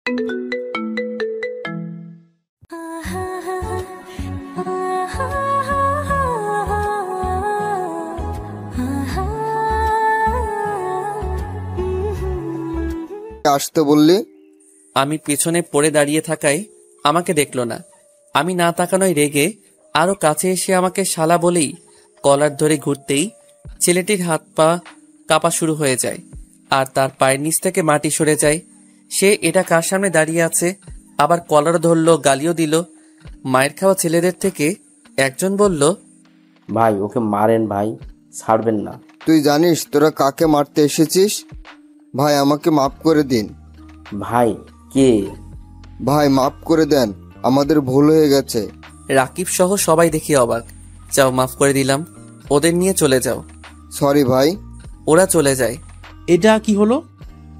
আসতে বললি? আমি পেছনে পড়ে দাঁড়িয়ে থাকায় আমাকে দেখল না। আমি না তাকানোয় রেগে আরো কাছে এসে আমাকে শালা বলেই কলার ধরে ঘুরতেই ছেলেটির হাত পা কাঁপা শুরু হয়ে যায় আর তার পায়ের নিচ থেকে মাটি সরে যায়। সে এটা কার সামনে দাঁড়িয়ে আছে, আবার কলারও ধরলো, গালিও দিল। মায়ের খাওয়া ছেলেদের থেকে একজন বলল, ভাই ওকে মারেন ভাই, ছাড়বেন না। তুই জানিস তোরা কাকে মারতে এসেছিস? ভাই আমাকে মাফ করে দিন। ভাই কে? ভাই মাফ করে দেন, আমাদের ভুল হয়ে গেছে। রাকিব সহ সবাই দেখি অবাক। যাও, মাফ করে দিলাম, ওদের নিয়ে চলে যাও। সরি ভাই। ওরা চলে যায়। এটা কি হলো?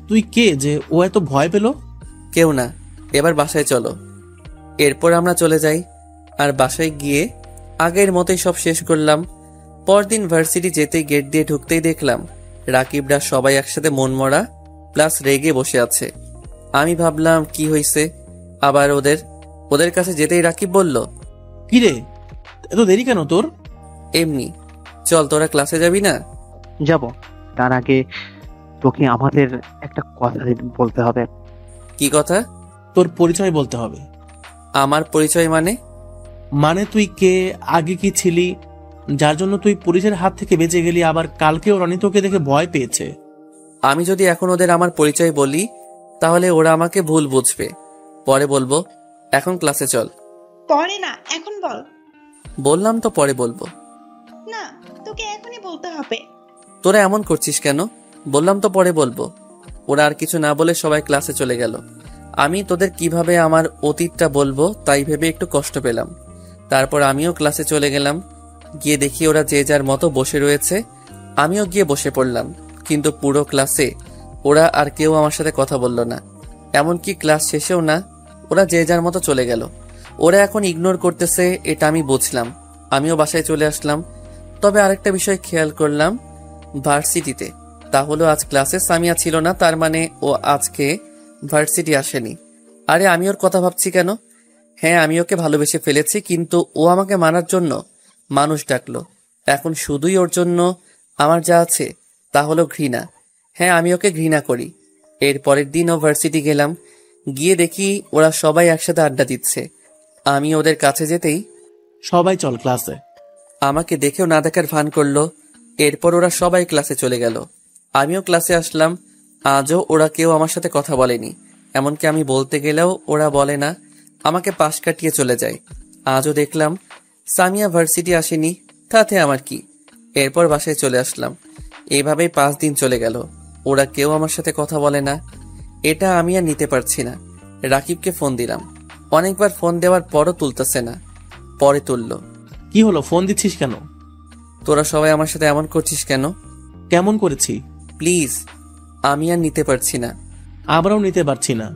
তুই কে যে ও এত ভয় পেল? কেউ না, এবার বাসায় চলো। এরপর আমরা চলে যাই আর বাসায় গিয়ে আগের মতোই সব শেষ করলাম। পরদিন ভার্সিটি যেতেই গেট দিয়ে ঢুকতেই দেখলাম রাকিবরা সবাই একসাথে মনমরা প্লাস রেগে বসে আছে। আমি ভাবলাম কি হয়েছে, আবার ওদের কাছে যেতেই রাকিব বলল, কিরে এত দেরি কেন তোর? এমনি। চল, তোরা ক্লাসে যাবি না? যাব, তার আগে তোকে আমাদের একটা কথা বলতে হবে। কি কথা? তোর পরিচয় বলতে হবে। আমার পরিচয় মানে? মানে তুই কে, আগে কি ছিলি, যার জন্য তুই পুলিশের হাত থেকে বেঁচে গেলি, আবার কালকেও রনি তোকে দেখে ভয় পেয়েছে। আমি যদি এখন ওদের আমার পরিচয় বলি তাহলে ওরা আমাকে ভুল বুঝবে। পরে বলবো, এখন ক্লাসে চল। পরে না, এখন বল। বললাম তো পরে বলবো। না, তোকে এখনই বলতে হবে। তোরা এমন করছিস কেন? বললাম তো পরে বলবো। ওরা আর কিছু না বলে সবাই ক্লাসে চলে গেল। আমি তোদের কিভাবে আমার অতীতটা বলবো তাই ভেবে একটু কষ্ট পেলাম। তারপর আমিও ক্লাসে চলে গেলাম। গিয়ে দেখি ওরা যে যার মতো বসে রয়েছে। আমিও গিয়ে বসে পড়লাম, কিন্তু পুরো ক্লাসে ওরা আর কেউ আমার সাথে কথা বলল না, এমনকি ক্লাস শেষেও না। ওরা যে যার মতো চলে গেল। ওরা এখন ইগনোর করতেছে, এটা আমি বুঝলাম। আমিও বাসায় চলে আসলাম। তবে আরেকটা বিষয় খেয়াল করলাম ভার্সিটিতে, তা হলো আজ ক্লাসে সামিয়া ছিল না, তার মানে ও আজকে ভার্সিটি আসেনি। আরে আমি ওর কথা ভাবছি কেন? হ্যাঁ, আমি ওকে ভালোবেসে ফেলেছি, কিন্তু ও আমাকে মানার জন্য মানুষ ডাকলো। এখন শুধুই ওর জন্য আমার যা আছে তা হলো ঘৃণা। হ্যাঁ, আমি ওকে ঘৃণা করি। এর পরের দিন ও ভার্সিটি গেলাম। গিয়ে দেখি ওরা সবাই একসাথে আড্ডা দিচ্ছে। আমি ওদের কাছে যেতেই সবাই চল ক্লাসে। আমাকে দেখেও না দেখার ভান করলো। এরপর ওরা সবাই ক্লাসে চলে গেল। আমিও ক্লাসে আসলাম। আজও ওরা কেউ আমার সাথে কথা বলেনি, এমনকি আমি বলতে গেলেও ওরা বলে না, আমাকে পাশ কাটিয়ে চলে যায়। আজও দেখলাম সামিয়া ভার্সিটি আসেনি, তাতে আমার কি। এরপর বাসায় চলে আসলাম। এইভাবেই 5 দিন চলে গেল। ওরা কেউ আমার সাথে কথা বলে না। এটা আমি আর নিতে পারছি না। রাকিবকে ফোন দিলাম, অনেকবার ফোন দেওয়ার পরও তুলতেছে না। পরে তুললো। কি হলো, ফোন দিচ্ছিস কেন? তোরা সবাই আমার সাথে এমন করছিস কেন? কেমন করেছি? প্লিজ, আমি আর নিতে পারছি না। আমরাও নিতে পারছি না।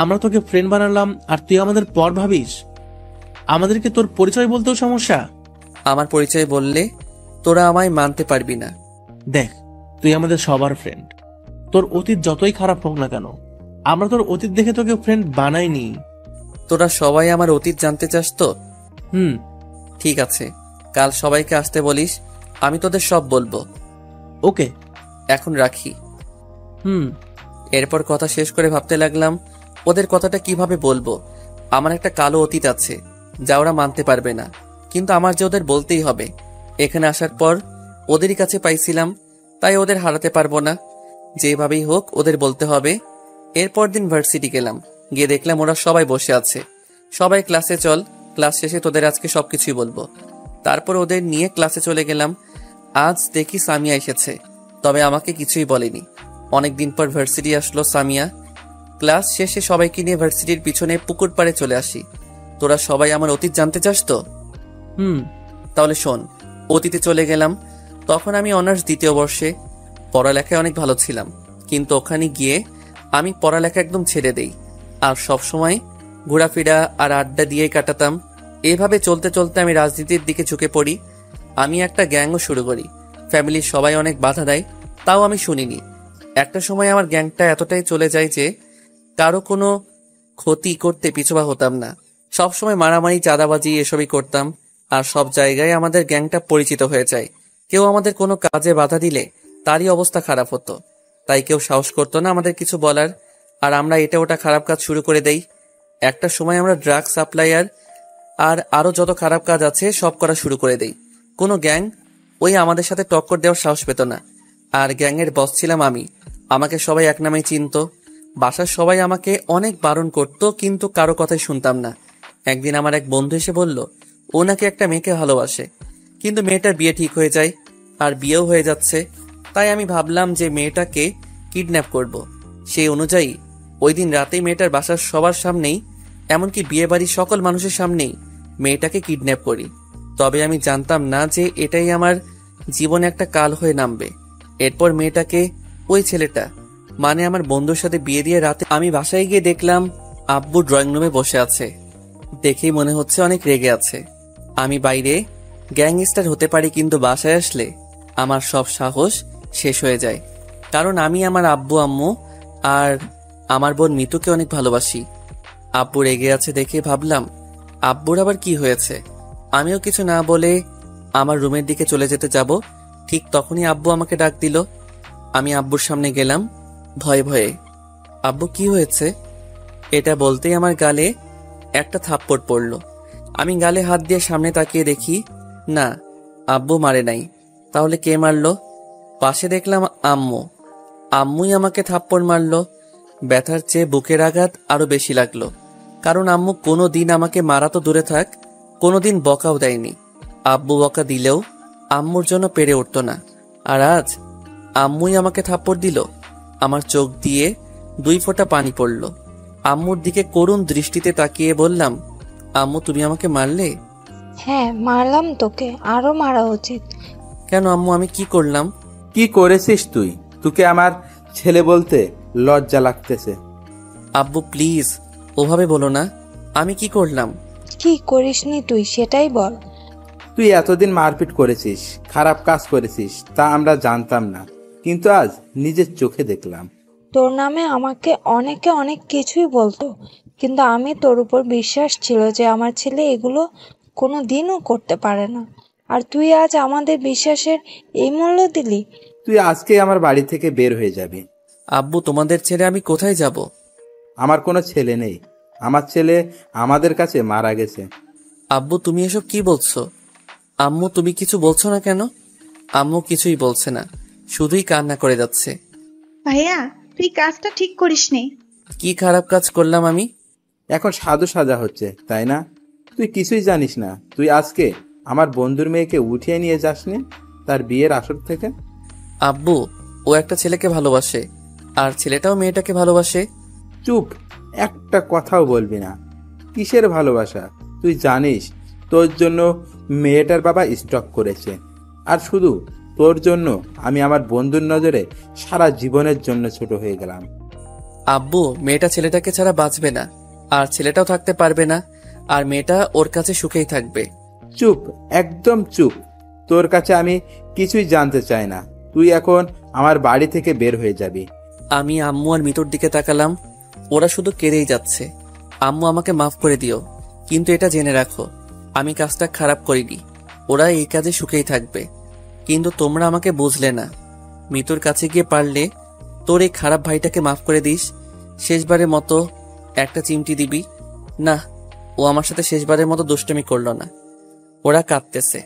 আমরা তোকে ফ্রেন্ড বানালাম আর তুই আমাদের পর ভাবিস? আমাদেরকে তোর পরিচয় বলতেও সমস্যা? আমার পরিচয় বললে তোরা আমায় মানতে পারবি না। দেখ, তুই আমাদের সবার ফ্রেন্ড। তোর অতীত যতই খারাপ হোক না কেন, আমরা তোর অতীত দেখে তোকে ফ্রেন্ড বানাইনি। তোরা সবাই আমার অতীত জানতে চাস তো? ঠিক আছে, কাল সবাইকে আসতে বলিস, আমি তোদের সব বলবো। ওকে, এখন রাখি। এরপর কথা শেষ করে ভাবতে লাগলাম ওদের কথাটা কিভাবে বলবো। আমার একটা কালো অতীত আছে যা ওরা মানতে পারবে না, কিন্তু আমার যে ওদের বলতেই হবে। এখানে আসার পর ওদেরই কাছে পাইছিলাম, তাই ওদের হারাতে পারবো না। যেভাবেই হোক ওদের বলতে হবে। এরপর দিন ভার্সিটি গেলাম। গিয়ে দেখলাম ওরা সবাই বসে আছে। সবাই ক্লাসে চল, ক্লাস শেষে তোদের আজকে সবকিছুই বলবো। তারপর ওদের নিয়ে ক্লাসে চলে গেলাম। আজ দেখি সামিয়া এসেছে, তবে আমাকে কিছুই বলেনি। অনেকদিন পর ভার্সিটি আসলো সামিয়া। ক্লাস শেষে সবাইকে নিয়ে ভার্সিটির পিছনে পুকুর পাড়ে চলে আসি। তোরা সবাই আমার অতীত জানতে চাস তো? তাহলে শোন। অতীতে চলে গেলাম। তখন আমি অনার্স 2য় বর্ষে। পড়ালেখায় অনেক ভালো ছিলাম, কিন্তু ওখানে গিয়ে আমি পড়ালেখা একদম ছেড়ে দেই আর সবসময় ঘোরাফেরা আর আড্ডা দিয়েই কাটাতাম। এভাবে চলতে চলতে আমি রাজনীতির দিকে ঝুঁকে পড়ি। আমি একটা গ্যাংও শুরু করি। ফ্যামিলির সবাই অনেক বাধা দেয়, তাও আমি শুনিনি। একটা সময় আমার গ্যাংটা এতটাই চলে যায় যে কারো কোনো ক্ষতি করতে পিছুপা হতাম না। সবসময় মারামারি, চাঁদাবাজি এসবই করতাম। আর সব জায়গায় আমাদের গ্যাংটা পরিচিত হয়ে যায়। কেউ আমাদের কোনো কাজে বাধা দিলে তারই অবস্থা খারাপ হতো। তাই কেউ সাহস করতো না আমাদের কিছু বলার। আর আমরা এটা ওটা খারাপ কাজ শুরু করে দেই। একটা সময় আমরা ড্রাগ সাপ্লায়ার আর আরো যত খারাপ কাজ আছে সব করা শুরু করে দেই। কোনো গ্যাং ওই আমাদের সাথে টক্কর দেওয়ার সাহস পেত না। আর গ্যাংয়ের বস ছিলাম আমি। আমাকে সবাই এক নামেই চিনতো। বাসার সবাই আমাকে অনেক বারণ করতো, কিন্তু কারো কথাই শুনতাম না। একদিন আমার এক বন্ধু এসে বলল ও নাকি একটা মেয়েকে ভালোবাসে, কিন্তু মেয়েটার বিয়ে ঠিক হয়ে যায়। আর বিয়েও হয়ে যাচ্ছে। তাই আমি ভাবলাম যে মেয়েটাকে কিডন্যাপ করব। সেই অনুযায়ী ওই দিন রাতেই মেয়েটার বাসার সবার সামনেই, এমনকি বিয়ে বাড়ির সকল মানুষের সামনেই মেয়েটাকে কিডন্যাপ করি। তবে আমি জানতাম না যে এটাই আমার জীবনে একটা কাল হয়ে নামবে। এরপর মেয়েটাকে ওই ছেলেটা, মানে আমার বন্ধুর সাথে বিয়ে দিয়ে রাতে আমি বাসায় গিয়ে দেখলাম আব্বু ড্রয়িং রুমে বসে আছে। দেখেই মনে হচ্ছে অনেক রেগে আছে। আমি বাইরে গ্যাংস্টার হতে পারি, কিন্তু বাসায় আসলে আমার সব সাহস শেষ হয়ে যায়। কারণ আমি আমার আব্বু, আম্মু আর আমার বোন মিতুকে অনেক ভালোবাসি। আব্বু রেগে আছে দেখে ভাবলাম আব্বুর আবার কি হয়েছে। আমিও কিছু না বলে আমার রুমের দিকে চলে যেতে যাব। ঠিক তখনই আব্বু আমাকে ডাক দিল। আমি আব্বুর সামনে গেলাম ভয়ে ভয়ে। আব্বু কি হয়েছে? এটা বলতেই আমার গালে একটা থাপ্পড় পড়ল। আমি গালে হাত দিয়ে সামনে তাকিয়ে দেখি না, আব্বু মারে নাই। তাহলে কে মারলো? পাশে দেখলাম আম্মু। আম্মুই আমাকে থাপ্পড় মারলো। ব্যথার চেয়ে বুকের আঘাত আরো বেশি লাগলো। কারণ আম্মু কোনো দিন আমাকে মারা তো দূরে থাক, কোনোদিন বকাও দেয়নি। আব্বু বকা দিলেও আম্মুর জন্য পেরে উঠতো না। আর আজ আম্মুই আমাকে থাপ্পড় দিল। আমার চোখ দিয়ে 2 ফোঁটা পানি পড়ল। আম্মুর দিকে করুণ দৃষ্টিতে তাকিয়ে বললাম, আম্মু তুমি আমাকে মারলে? হ্যাঁ মারলাম তোকে, আরো মারা উচিত। কেন আম্মু, আমি কি করলাম? কি করেছিস তুই? তোকে আমার ছেলে বলতে লজ্জা লাগতেছে। আব্বু প্লিজ ওভাবে বলো না। আমি কি করলাম? কি করিসনি তুই সেটাই বল। তুই এতদিন মারপিট করেছিস, খারাপ কাজ করেছিস, তা আমরা জানতাম না, কিন্তু আজ নিজের চোখে দেখলাম। তোর নামে আমাকে অনেকে অনেক কিছুই বলতো, কিন্তু আমি তোর উপর বিশ্বাস ছিল যে আমার ছেলে এগুলো কোনো দিনও করতে পারে না। আর তুই আজ আমাদের বিশ্বাসের এই মূল্য দিলি। তুই আজকে আমার বাড়ি থেকে বের হয়ে যাবি। আব্বু তোমাদের ছেড়ে আমি কোথায় যাব? আমার কোনো ছেলে নেই, আমার ছেলে আমাদের কাছে মারা গেছে। আব্বু তুমি এসব কি বলছো? আম্মু তুমি কিছু বলছো না কেন? আম্মু কিছুই বলছে না, শুধুই কান্না করে যাচ্ছে। ভাইয়া তুই কাজটা ঠিক করিসনি। কি খারাপ কাজ করলাম আমি? এখন সাধু সাজা হচ্ছে, তাই না? তুই কিছুই জানিস না। তুই আজকে আমার বন্ধুর মেয়েকে উঠিয়ে নিয়ে যাসনি তার বিয়ের আসর থেকে। আব্বু ও একটা ছেলেকে ভালোবাসে, আর ছেলেটাও মেয়েটাকে ভালোবাসে। চুপ, একটা কথাও বলবি না। কিসের ভালোবাসা? তুই জানিস তোর জন্য মেয়েটার বাবা স্টক করেছে, আর শুধু তোর জন্য আমি আমার বন্ধুর নজরে সারা জীবনের জন্য ছোট হয়ে গেলাম। আব্বু মেয়েটা ছেলেটাকে ছাড়া বাঁচবে না, আর ছেলেটাও থাকতে পারবে না, আর মেয়েটা ওর কাছে সুখেই থাকবে। চুপ, একদম চুপ। তোর কাছে আমি কিছুই জানতে চাই না। তুই এখন আমার বাড়ি থেকে বের হয়ে যাবি। আমি আম্মু আর মিতুর দিকে তাকালাম। ওরা শুধু কেঁদেই যাচ্ছে। আম্মু আমাকে মাফ করে দিও, কিন্তু এটা জেনে রাখো আমি কাজটা খারাপ করিনি। ওরা এই কাজে সুখেই থাকবে। কিন্তু তোমরা আমাকে বুঝলে না। মিতুর কাছে গিয়ে পারলে তোর এই খারাপ ভাইটাকে মাফ করে দিস। শেষবারের মতো একটা চিমটি দিবি না। ও আমার সাথে শেষবারের মতো দুষ্টুমি করলো না। ওরা কাঁদতেছে।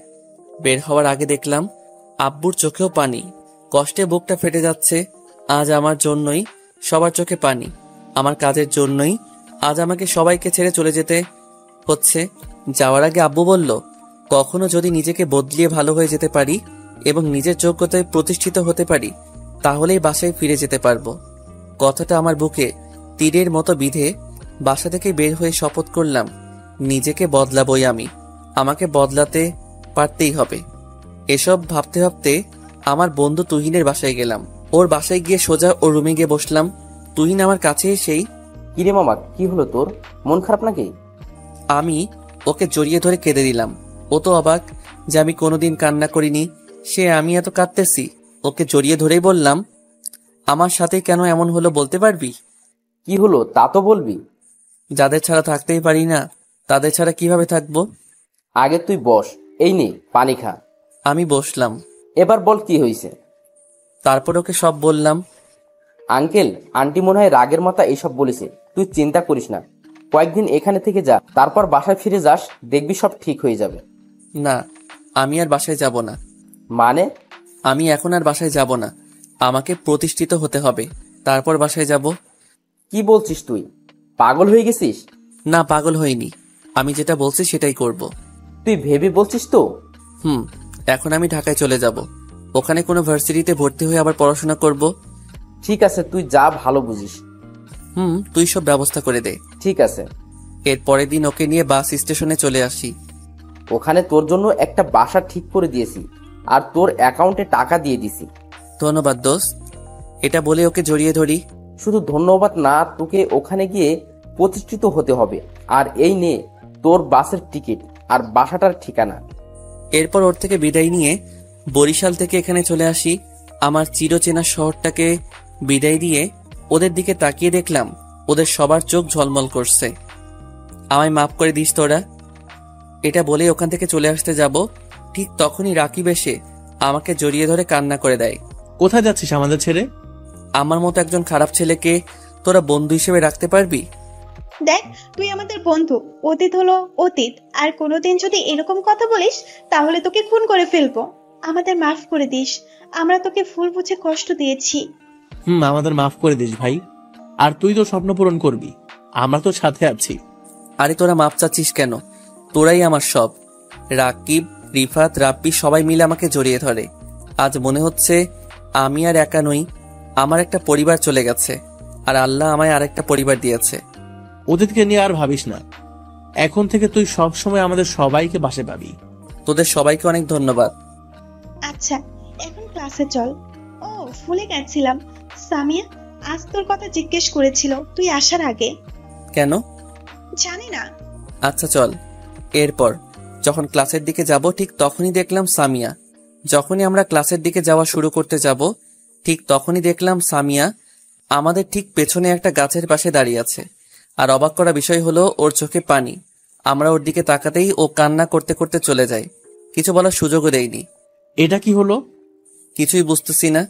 বের হওয়ার আগে দেখলাম আব্বুর চোখেও পানি। কষ্টে বুকটা ফেটে যাচ্ছে। আজ আমার জন্যই সবার চোখে পানি। আমার কাজের জন্যই আজ আমাকে সবাইকে ছেড়ে চলে যেতে হচ্ছে। যাওয়ার আগে আব্বু বলল, কখনো যদি নিজেকে বদলিয়ে ভালো হয়ে যেতে পারি এবং নিজের যোগ্যতায় প্রতিষ্ঠিত হতে পারি, তাহলেই বাসায় ফিরে যেতে পারবো। কথাটা আমার বুকে তীরের মতো বিঁধে বাসা থেকে বের হয়ে শপথ করলাম, নিজেকে বদলাবই আমি। আমাকে বদলাতে পারতেই হবে। এসব ভাবতে ভাবতে আমার বন্ধু তুহিনের বাসায় গেলাম। ওর বাসায় গিয়ে সোজা ওর রুমে গিয়ে বসলাম। তুহিন আমার কাছে এসেই, কিরে মামা, কি হলো তোর? মন খারাপ নাকি? আমি ওকে জড়িয়ে ধরে কেঁদে দিলাম। ও তো অবাক যে আমি কোনোদিন কান্না করিনি, সে আমি এত কাঁদতেছি। ওকে জড়িয়ে ধরেই বললাম, আমার সাথে কেন এমন হলো বলতে পারবি? কি হলো তা তো বলবি। যাদের ছাড়া থাকতেই পারি না তাদের ছাড়া কিভাবে থাকবো? আগে তুই বস, এই নে পানি খা। আমি বসলাম। এবার বল কি হয়েছে। তারপর ওকে সব বললাম। আঙ্কেল আন্টি মনে হয় রাগের মাথা এইসব বলেছে, তুই চিন্তা করিস না, কয়েকদিন এখানে থেকে যা, তারপর বাসায় ফিরে যাস, দেখবি সব ঠিক হয়ে যাবে। না, আমি আর বাসায় যাব না। মানে? আমি এখন আর বাসায় যাব না, আমাকে প্রতিষ্ঠিত হতে হবে, তারপর বাসায় যাব। কি বলছিস তুই, পাগল হয়ে গেছিস? না, পাগল হইনি, আমি যেটা বলছি সেটাই করব। তুই ভেবে বলছিস তো? এখন আমি ঢাকায় চলে যাব, ওখানে কোনো ভার্সিটিতে ভর্তি হয়ে আবার পড়াশোনা করব। ঠিক আছে, তুই যা ভালো বুঝিস। তুই সব ব্যবস্থা করে দে। ঠিক আছে। এর পরের দিন ওকে নিয়ে বাস স্টেশনে চলে আসি। ওখানে তোর জন্য একটা বাসা ঠিক করে দিয়েছি, আর তোর অ্যাকাউন্টে টাকা দিয়ে দিছি। ধন্যবাদ দোস্ত, এটা বলে ওকে জড়িয়ে ধরি। শুধু ধন্যবাদ না, তোকে ওখানে গিয়ে প্রতিষ্ঠিত হতে হবে। আর এই নে তোর বাসের টিকিট আর বাসাটার ঠিকানা। এরপর ওর থেকে বিদায় নিয়ে বরিশাল থেকে এখানে চলে আসি। আমার চিরচেনা শহরটাকে বিদায় দিয়ে ওদের দিকে তাকিয়ে দেখলাম ওদের সবার চোখ ঝলমল করছে। আমায় মাফ করে দিস তোরা, এটা বলে ওখান থেকে চলে আসতে যাব, ঠিক তখনই রাকিব এসে আমাকে জড়িয়ে ধরে কান্না করে দেয়। কোথায় যাচ্ছিস আমাদের ছেড়ে? আমার মতো একজন খারাপ ছেলেকে তোরা বন্ধু হিসেবে রাখতে পারবি? দেখ, তুই আমাদের বন্ধু, অতীত হলো অতীত, আর কোনোদিন যদি এরকম কথা বলিস তাহলে তোকে খুন করে ফেলবো। আমাদের মাফ করে দিস, আমরা তোকে ভুল বুঝে কষ্ট দিয়েছি। আমাদের মাফ করে দিস ভাই, আর তুই তো স্বপ্ন পূরণ করবি, আমরা তো সাথে আছি। আরে তোরা মাপ চাচ্ছিস কেন? তোরাই আমার সব। রাকিব, রিফাত, রাব্বি সবাই মিলে আমাকে জড়িয়ে ধরে। আজ মনে হচ্ছে আমি আর একা নই, আমার একটা পরিবার চলে গেছে, আর আল্লাহ আমায় আরেকটা পরিবার দিয়েছে। ওদেরকে নিয়ে আর ভাবিস না, এখন থেকে তুই সব সময় আমাদের সবাইকে বাসে পাবি। তোদের সবাইকে অনেক ধন্যবাদ। আচ্ছা, এখন ক্লাসে চল। ও, ভুলে গেছিলাম, সামিয়া আজ তোর কথা জিজ্ঞেস করেছিল তুই আসার আগে। কেন? জানি না। আচ্ছা চল। এরপর যখন ক্লাসের দিকে যাব ঠিক তখনই দেখলাম সামিয়া। যখনই আমরা ক্লাসের দিকে যাওয়া শুরু করতে যাব ঠিক তখনই দেখলাম সামিয়া আমাদের ঠিক পেছনে একটা গাছের পাশে দাঁড়িয়ে আছে। আর অবাক করা বিষয় হলো ওর চোখে পানি। আমরা ওর দিকে তাকাতেই ও কান্না করতে করতে চলে যায়, কিছু বলার সুযোগও দেয়নি। এটা কি হলো? কিছুই বুঝতেছি না।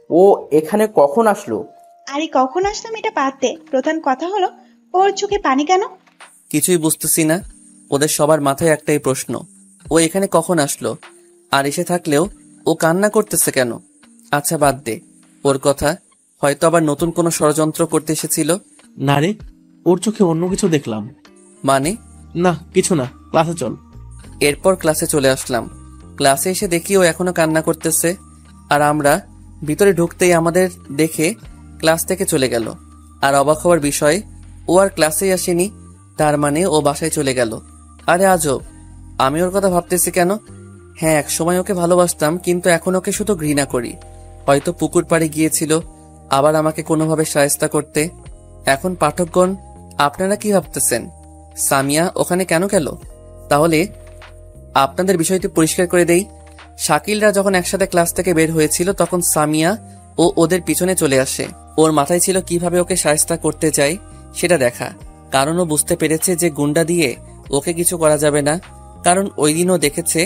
ও এখানে কখন আসলো? আরে কখন আসলাম এটা বাদ দে, প্রধান কথা হলো ওর চোখে পানি কেন? কিছুই বুঝতেছি না, ওদের সবার মাথায় একটাই প্রশ্ন, ও এখানে কখন আসলো, আর এসে থাকলেও ও কান্না করতেছে কেন? আচ্ছা বাদ দে ওর কথা, হয়তো আবার নতুন কোনো ষড়যন্ত্র করতে এসেছিল। না রে, ওর চোখে অন্য কিছু দেখলাম। মানে? না কিছু না, ক্লাসে চল। এরপর ক্লাসে চলে আসলাম। ক্লাসে এসে দেখি ও এখনো কান্না করতেছে, আর আমরা ভিতরে ঢুকতেই আমাদের দেখে ক্লাস থেকে চলে গেল। আর অবাক হওয়ার বিষয়, ও আর ক্লাসেই আসেনি, তার মানে ও বাসায় চলে গেল। আরে আজব, আমি ওর কথা ভাবতেছি কেন? হ্যাঁ, এক সময় ওকে ভালোবাসতাম, কিন্তু এখন ওকে শুধু ঘৃণা করি। হয়তো পুকুর পাড়ে গিয়েছিল আবার আমাকে কোনোভাবে শায়েস্তা করতে। এখন পাঠকগণ, আপনারা কি ভাবতেছেন? সামিয়া ওখানে কেন গেল? তাহলে আপনাদের বিষয়টি পরিষ্কার করে দেই। শাকিলরা যখন একসাথে ক্লাস থেকে বের হয়েছিল তখন সামিয়া ও ওদের পিছনে চলে আসে। ওর মাথায় ছিল কিভাবে ওকে শায়েস্তা করতে চায় সেটা দেখা, কারণ ও বুঝতে পেরেছে যে গুন্ডা দিয়ে ওকে কিছু করা যাবে না। কারণ ওই দিনও দেখেছে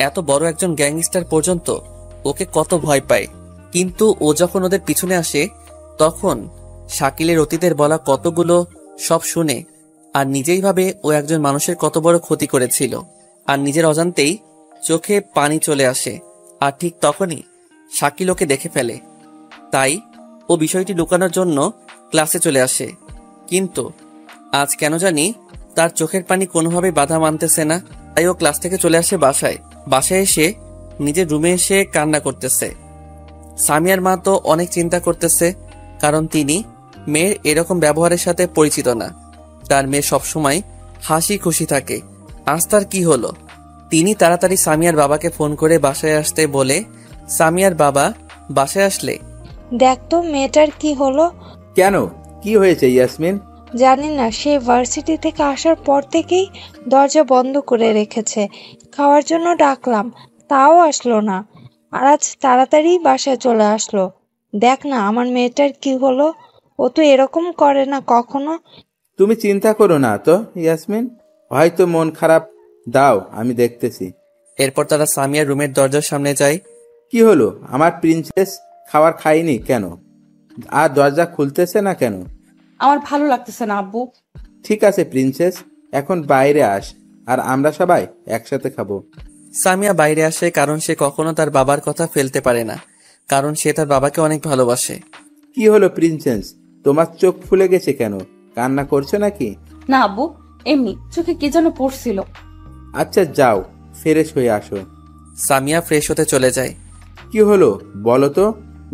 এত বড় একজন গ্যাংস্টার পর্যন্ত ওকে কত ভয় পায়। কিন্তু ও যখন ওদের পিছনে আসে তখন শাকিলের অতীতের বলা কতগুলো সব শুনে আর নিজেই ভাবে ও একজন মানুষের কত বড় ক্ষতি করেছিল, আর নিজের অজান্তেই চোখে পানি চলে আসে। আর ঠিক তখনই শাকিল ওকে দেখে ফেলে, তাই ও বিষয়টি লুকানোর জন্য ক্লাসে চলে আসে। কিন্তু আজ কেন জানি তার চোখের পানি কোনোভাবে বাধা মানতেছে না, তাই ও ক্লাস থেকে চলে আসে বাসায়। বাসায় এসে নিজের রুমে এসে কান্না করতেছে। সামিয়ার মা তো অনেক চিন্তা করতেছে, কারণ তিনি মেয়ের এরকম ব্যবহারের সাথে পরিচিত না। তার মেয়ে সবসময় হাসি খুশি থাকে। আজ তার কি হলো? তিনি তাড়াতাড়ি সামিয়ার বাবাকে ফোন করে বাসায় আসতে বলে সামিয়ার বাবা বাসায় আসলে, দেখ তো মেয়েটার কি হলো। কেন, কি হয়েছে ইয়াসমিন? জানি না, সে ভার্সিটি থেকে আসার পর থেকেই দরজা বন্ধ করে রেখেছে। খাওয়ার জন্য ডাকলাম, তাও আসলো না, আর আজ তাড়াতাড়ি বাসায় চলে আসলো। দেখ না আমার মেয়েটার কি হলো, ও তো এরকম করে না কখনো। তুমি চিন্তা করো না তো ইয়াসমিন, হয়তো মন খারাপ, দাও আমি দেখতেছি। এরপর তারা সামিয়ার রুমের দরজার সামনে যায়। কি হলো, আমার প্রিন্সেস খাবার খায়নি কেন? আর দরজা খুলতেছে না কেন? আমার ভালো লাগতেছে না আব্বু। ঠিক আছে প্রিন্সেস, এখন বাইরে আস, আর আমরা সবাই একসাথে খাবো। সামিয়া বাইরে আসে, কারণ সে কখনো তার বাবার কথা ফেলতে পারে না, কারণ সে তার বাবাকে অনেক ভালোবাসে। কি হলো প্রিন্সেস, তোমার চোখ ফুলে গেছে কেন? কান্না করছো নাকি? না আব্বু, এমনি চোখে কে যেন পড়ছিল। আচ্ছা যাও, ফ্রেশ হয়ে আসো। সামিয়া ফ্রেশ হতে চলে যায়। কি হলো বলো তো?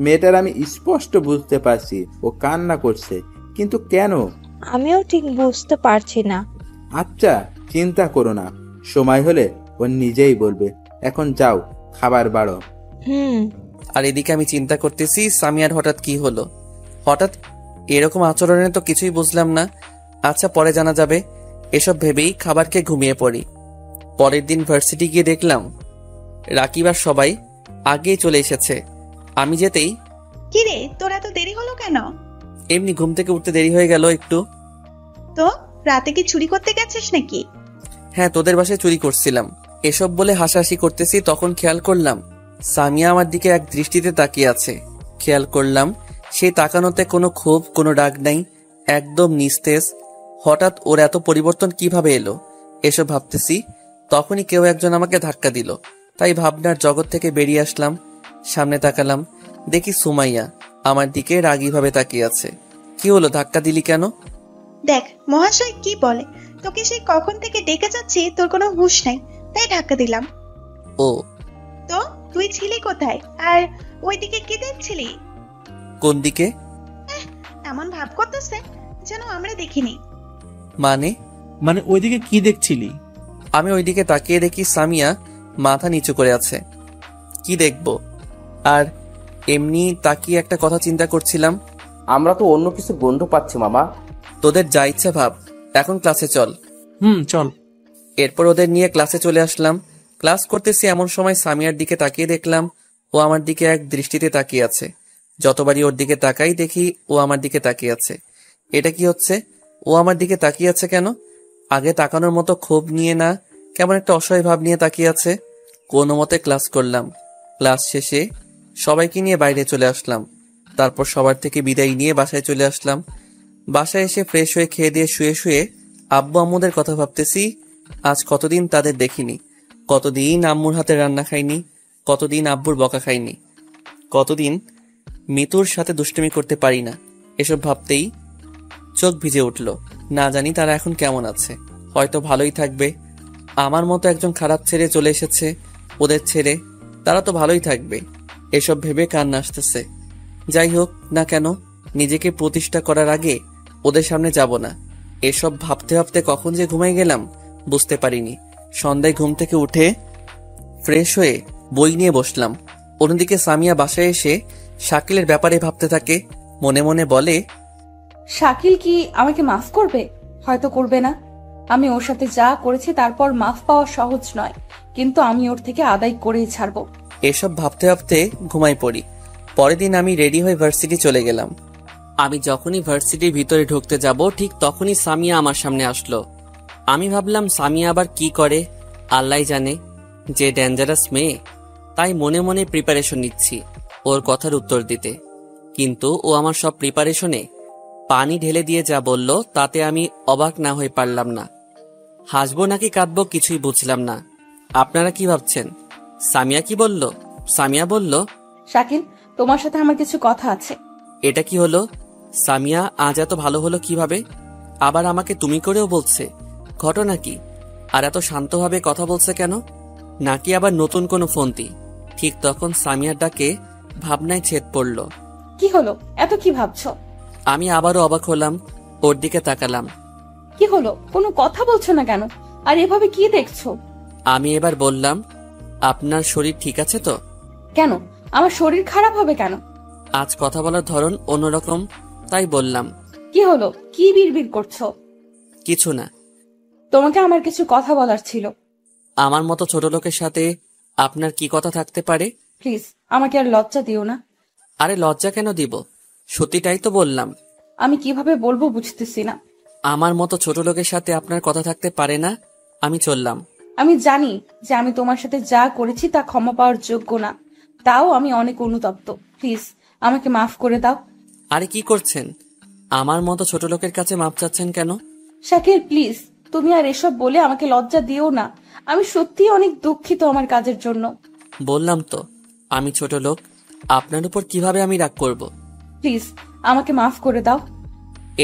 মেয়েটার আমি স্পষ্ট বুঝতে পারছি ও কান্না করছে, কিন্তু কেন? আমিও ঠিক বুঝতে পারছি না। আচ্ছা চিন্তা করো না, সময় হলে ও নিজেই বলবে। এখন যাও, খাবার বাড়ো। আর এদিকে আমি চিন্তা করতেছি সামিয়ার হঠাৎ কি হলো, হঠাৎ এরকম আচরণে তো কিছুই বুঝলাম না। আচ্ছা পরে জানা যাবে। এসব ভেবেই খাবারকে ঘুমিয়ে পড়ি। পরের দিন ভার্সিটি গিয়ে দেখলাম রাকিব আর সবাই আগেই চলে এসেছে। আমি যেতেই, কি রে, তোর এত দেরি হলো কেন? এমনি ঘুম থেকে উঠতে দেরি হয়ে গেল একটু। তো রাতে কি চুরি করতে গেছিস নাকি? হ্যাঁ, তোদের বাসায় চুরি করছিলাম। এসব বলে হাসাহাসি করতেছি, তখন খেয়াল করলাম সামিয়া আমার দিকে এক দৃষ্টিতে তাকিয়ে আছে। খেয়াল করলাম সেই তাকানোতে কোনো ক্ষোভ, কোনো রাগ নাই, একদম নিস্তেজ। হঠাৎ ওর এত পরিবর্তন কিভাবে এলো, এসব ভাবতেছি। তখনই কেউ একজন আমাকে ধাক্কা দিল, তাই ভাবনার জগৎ থেকে বেরিয়ে আসলাম। সামনে তাকালাম, দেখি সুমাইয়া আমার দিকে রাগীভাবে তাকিয়ে আছে। কি হলো, ধাক্কা দিলি কেন? দেখ মহাশয় কি বলে, তোকে সেই কখন থেকে ডেকে যাচ্ছি, তোর কোনো হুঁশ নাই, তাই ধাক্কা দিলাম। ও, তো তুই ছিলি কোথায়, আর ওইদিকে কি দেখছিলি? কোন দিকে? এমন ভাব করতেছে যেন আমরা দেখিনি। মানে ওইদিকে কি দেখছিলি? আমি ওইদিকে তাকিয়ে দেখি সামিয়া মাথা নিচু করে আছে। কি দেখবো, আর এমনি তাকিয়ে একটা কথা চিন্তা করছিলাম। আমরা তো অন্য কিছু গন্ধ পাচ্ছি মামা। তোদের যা ইচ্ছে ভাব, এখন ক্লাসে চল। চল। এরপর ওদের নিয়ে ক্লাসে চলে আসলাম। ক্লাস করতেছি, এমন সময় সামিয়ার দিকে তাকিয়ে দেখলাম ও আমার দিকে এক দৃষ্টিতে তাকিয়ে আছে। যতবারই ওর দিকে তাকাই দেখি ও আমার দিকে তাকিয়ে আছে। এটা কি হচ্ছে, ও আমার দিকে তাকিয়ে আছে কেন? আগে তাকানোর মতো ক্ষোভ নিয়ে না, কেমন একটা অসহায় ভাব নিয়ে তাকিয়ে আছে। কোনো মতে ক্লাস করলাম। ক্লাস শেষে সবাইকে নিয়ে বাইরে চলে আসলাম। তারপর সবার থেকে বিদায় নিয়ে বাসায় চলে আসলাম। বাসায় এসে ফ্রেশ হয়ে খেয়ে দিয়ে শুয়ে শুয়ে আব্বু আম্মুদের কথা ভাবতেছি। আজ কতদিন তাদের দেখিনি, কতদিন আম্মুর হাতে রান্না খাইনি, কতদিন আব্বুর বকা খাইনি, কতদিন মিতুর সাথে দুষ্টুমি করতে পারি না। এসব ভাবতেই চোখ ভিজে উঠল। না জানি তারা এখন কেমন আছে, হয়তো ভালোই থাকবে। আমার মতো একজন খারাপ ছেড়ে চলে এসেছে, ওদের ছেড়ে তারা তো ভালোই থাকবে। এসব ভেবে কান্না আসতেছে। যাই হোক না কেন, নিজেকে প্রতিষ্ঠা করার আগে ওদের সামনে যাব না। এসব ভাবতে ভাবতে কখন যে ঘুমাই গেলাম বুঝতে পারিনি। সন্ধ্যায় ঘুম থেকে উঠে ফ্রেশ হয়ে বই নিয়ে বসলাম। অন্যদিকে সামিয়া বাসায় এসে শাকিলের ব্যাপারে ভাবতে থাকে। মনে মনে বলে, শাকিল কি আমাকে মাফ করবে? হয়তো করবে না। আমি ওর সাথে যা করেছি তারপর মাফ পাওয়া সহজ নয়, কিন্তু আমি ওর থেকে আদায় করেই ছাড়বো। এসব ভাবতে ভাবতে ঘুমাই পড়ি। পরের দিন আমি রেডি হয়ে ভার্সিটি চলে গেলাম। আমি যখনই ভার্সিটির ভিতরে ঢুকতে যাব ঠিক তখনই সামিয়া আমার সামনে আসলো। আমি ভাবলাম সামিয়া আবার কি করে, আল্লাহ জানে, যে ডেঞ্জারাস মেয়ে। তাই মনে মনে প্রিপারেশন নিচ্ছি ওর কথার উত্তর দিতে। কিন্তু ও আমার সব প্রিপারেশনে পানি ঢেলে দিয়ে যা বলল তাতে আমি অবাক না হয়ে পারলাম না। হাসবো নাকি কাঁদবো কিছুই বুঝলাম না। আপনারা কি ভাবছেন? সামিয়া কি বলল? সামিয়া বলল, শাকিল, তোমার সাথে আমার কিছু কথা আছে। এটা কি হলো? সামিয়া আজ এত ভালো হলো কিভাবে? আবার আমাকে তুমি করেও বলছে, ঘটনা কি? আর এত শান্তভাবে কথা বলছে কেন? নাকি আবার নতুন কোনো ফোনটি? ঠিক তখন সামিয়ার ডাকে ভাবনায় ছেদ পড়ল। কি হলো, এত কি ভাবছো? আমি আবারও অবাক হলাম, ওর দিকে তাকালাম। কি হলো, কোনো কথা বলছো না কেন? আর এভাবে কি দেখছো? আমি এবার বললাম, আপনার শরীর ঠিক আছে তো? কেন, আমার শরীর খারাপ হবে কেন? আজ কথা বলার ধরন অন্যরকম, তাই বললাম। কি হলো, কি বিড়বিড় করছো? কিছু না। তোমাকে আমার কিছু কথা বলার ছিল। আমার মতো ছোট লোকের সাথে আপনার কি কথা থাকতে পারে? প্লিজ আমাকে আর লজ্জা দিও না। আরে লজ্জা কেন দিব, সত্যিটাই তো বললাম। আমি কিভাবে বলবো বুঝতেছি না। আমার মতো ছোট লোকের সাথে আপনার কথা থাকতে পারে না। আমি চললাম। আমি জানি যে আমি তোমার সাথে যা করেছি তা ক্ষমা পাওয়ার যোগ্য না, তাও আমি অনেক অনুতপ্ত। প্লিজ আমাকে মাফ করে দাও। আরে কি করছেন? আমার মতো ছোট লোকের কাছে মাপ চাচ্ছেন কেন? শাকিল প্লিজ, তুমি আর এসব বলে আমাকে লজ্জা দিও না। আমি সত্যিই অনেক দুঃখিত আমার কাজের জন্য। বললাম তো আমি ছোট লোক, আপনার উপর কিভাবে আমি রাগ করব? প্লিজ আমাকে মাফ করে দাও।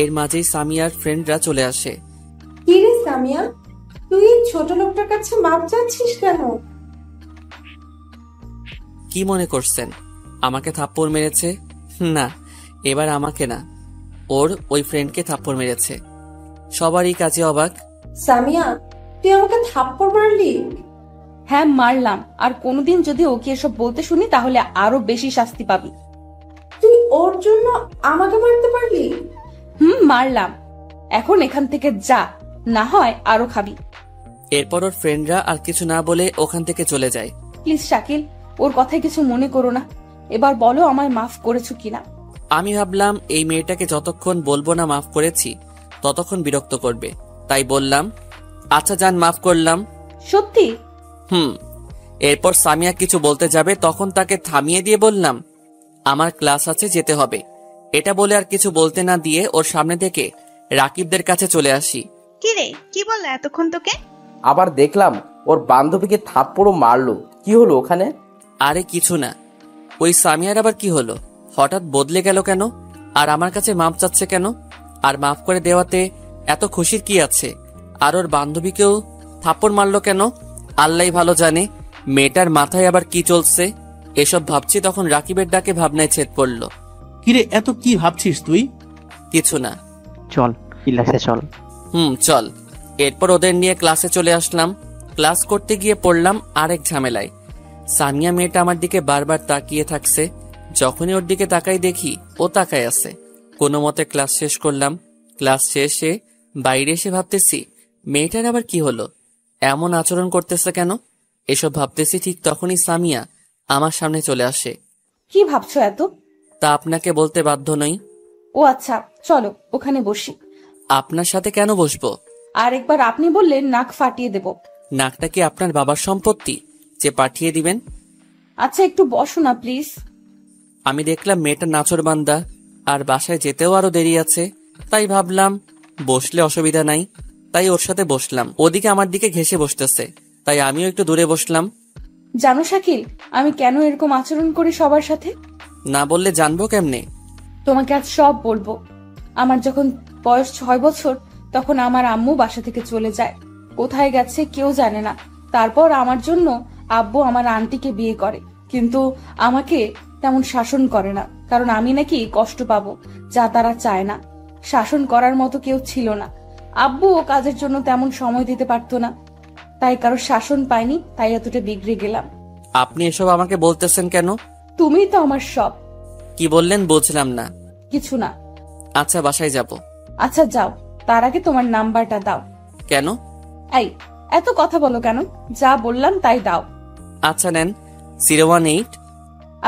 এর মাঝেই সামিয়ার ফ্রেন্ডরা চলে আসে। কি রে সামিয়া, তুই এই ছোট লোকটার কাছে মাপ চাচ্ছিস কেন? কি মনে করছেন আমাকে থাপ্পড় মেরেছে? না, এবার আমাকে না, ওর ওই ফ্রেন্ডকে থাপ্পড় মেরেছে। সবারই কাজে অবাক। সামিয়া, তুই আমাকে থাপ্পড় মারলি? হ্যাঁ মারলাম, আর কোনোদিন যদি ওকে এসব বলতে শুনি তাহলে আরো বেশি শাস্তি পাবি। তুই ওর জন্য আমাকে মারতে পারলি? মারলাম। এখন এখান থেকে যা, না হয় আরো খাবি। এরপর ওর ফ্রেন্ডরা আর কিছু না বলে ওখান থেকে চলে যায়। প্লিজ শাকিল, ওর কথায় কিছু মনে করো না। এবার বলো আমায় মাফ করেছো কিনা। আমি ভাবলাম এই মেয়েটাকে যতক্ষণ বলবো না মাফ করেছি ততক্ষণ বিরক্ত করবে, তাই বললাম আচ্ছা যান, মাফ করলাম। সত্যি? এরপর সামিয়া কিছু বলতে যাবে তখন তাকে থামিয়ে দিয়ে বললাম আমার ক্লাস আছে, যেতে হবে। এটা বলে আর কিছু বলতে না দিয়ে ওর সামনে থেকে রাকিবদের কাছে চলে আসি। কি রে, কি বললা এতক্ষণ তোকে? আবার দেখলাম ওর বান্ধবীকে থাপ্পড়ও মারলো। কি হলো ওখানে? আরে কিছু না। ওই সামিয়ার আবার কি হলো? হঠাৎ বদলে গেল কেন? আর আমার কাছে মাপ চাচ্ছে কেন? আর মাফ করে দেওয়াতে এত খুশির কি আছে? আর ওর বান্ধবীকেও থাপ্পড় মারলো কেন? আল্লাহই ভালো জানে মেয়েটার মাথায় আবার কি চলছে। এসব ভাবছি তখন রাকিবের ডাকে ভাবনায় ছেদ পড়লো। কিরে, এত কি ভাবছিস তুই? কিছু না। চল ক্লাসে চল। চল। এরপর ওদের নিয়ে ক্লাসে চলে আসলাম। ক্লাস করতে গিয়ে পড়লাম আরেক ঝামেলায়। সামিয়া মেয়েটা আমার দিকে বারবার তাকিয়ে থাকছে। যখনই ওর দিকে তাকাই দেখি ও তাকায় আছে। কোনো মতে ক্লাস শেষ করলাম। ক্লাস শেষে বাইরে এসে ভাবতেছি মেয়েটার আবার কি হলো, এমন আচরণ করতেছে কেন? এসব ভাবতেছি ঠিক তখনই সামিয়া আমার সামনে চলে আসে। কি ভাবছো এত? তা আপনাকে বলতে বাধ্য নই। ও আচ্ছা, চলো ওখানে বসি। আপনার সাথে কেন বসবো? আর একবার আপনি বললেন নাক ফাটিয়ে দেব। নাকটা কি আপনার বাবার সম্পত্তি যে পাঠিয়ে দিবেন? আচ্ছা একটু বসো না প্লিজ। আমি দেখলাম মেয়েটা নাচরবান্দা, আর বাসায় যেতেও আরো দেরি আছে, তাই ভাবলাম বসলে অসুবিধা নাই, তাই ওর সাথে বসলাম। ওদিকে আমার দিকে ঘেঁষে বসতেছে, তাই আমিও একটু দূরে বসলাম। জানো শাকিল, আমি কেন এরকম আচরণ করি সবার সাথে? না বললে জানবো কেমনে? তোমাকে আজ সব বলবো। আমার যখন বয়স 6 বছর তখন আমার আম্মু বাসা থেকে চলে যায়। কোথায় গেছে কেউ জানে না। তারপর আমার জন্য আব্বু আমার আন্টিকে বিয়ে করে, কিন্তু আমাকে তেমন শাসন করে না, কারণ আমি নাকি কষ্ট পাবো, যা তারা চায় না। শাসন করার মতো কেউ ছিল না। আব্বুও কাজের জন্য তেমন সময় দিতে পারতো না, তাই কারো শাসন পাইনি, তাই এতটা বিগড়ে গেলাম। আপনি এসব আমাকে বলতেছেন কেন? তুমিই তো আমার সব। কি বললেন বুঝলাম না। কিছু না। আচ্ছা বাসায় যাব। আচ্ছা যাও, তার আগে তোমার নাম্বারটা দাও। কেন? এই এত কথা বলো কেন? যা বললাম তাই দাও। আচ্ছা নেন, 018।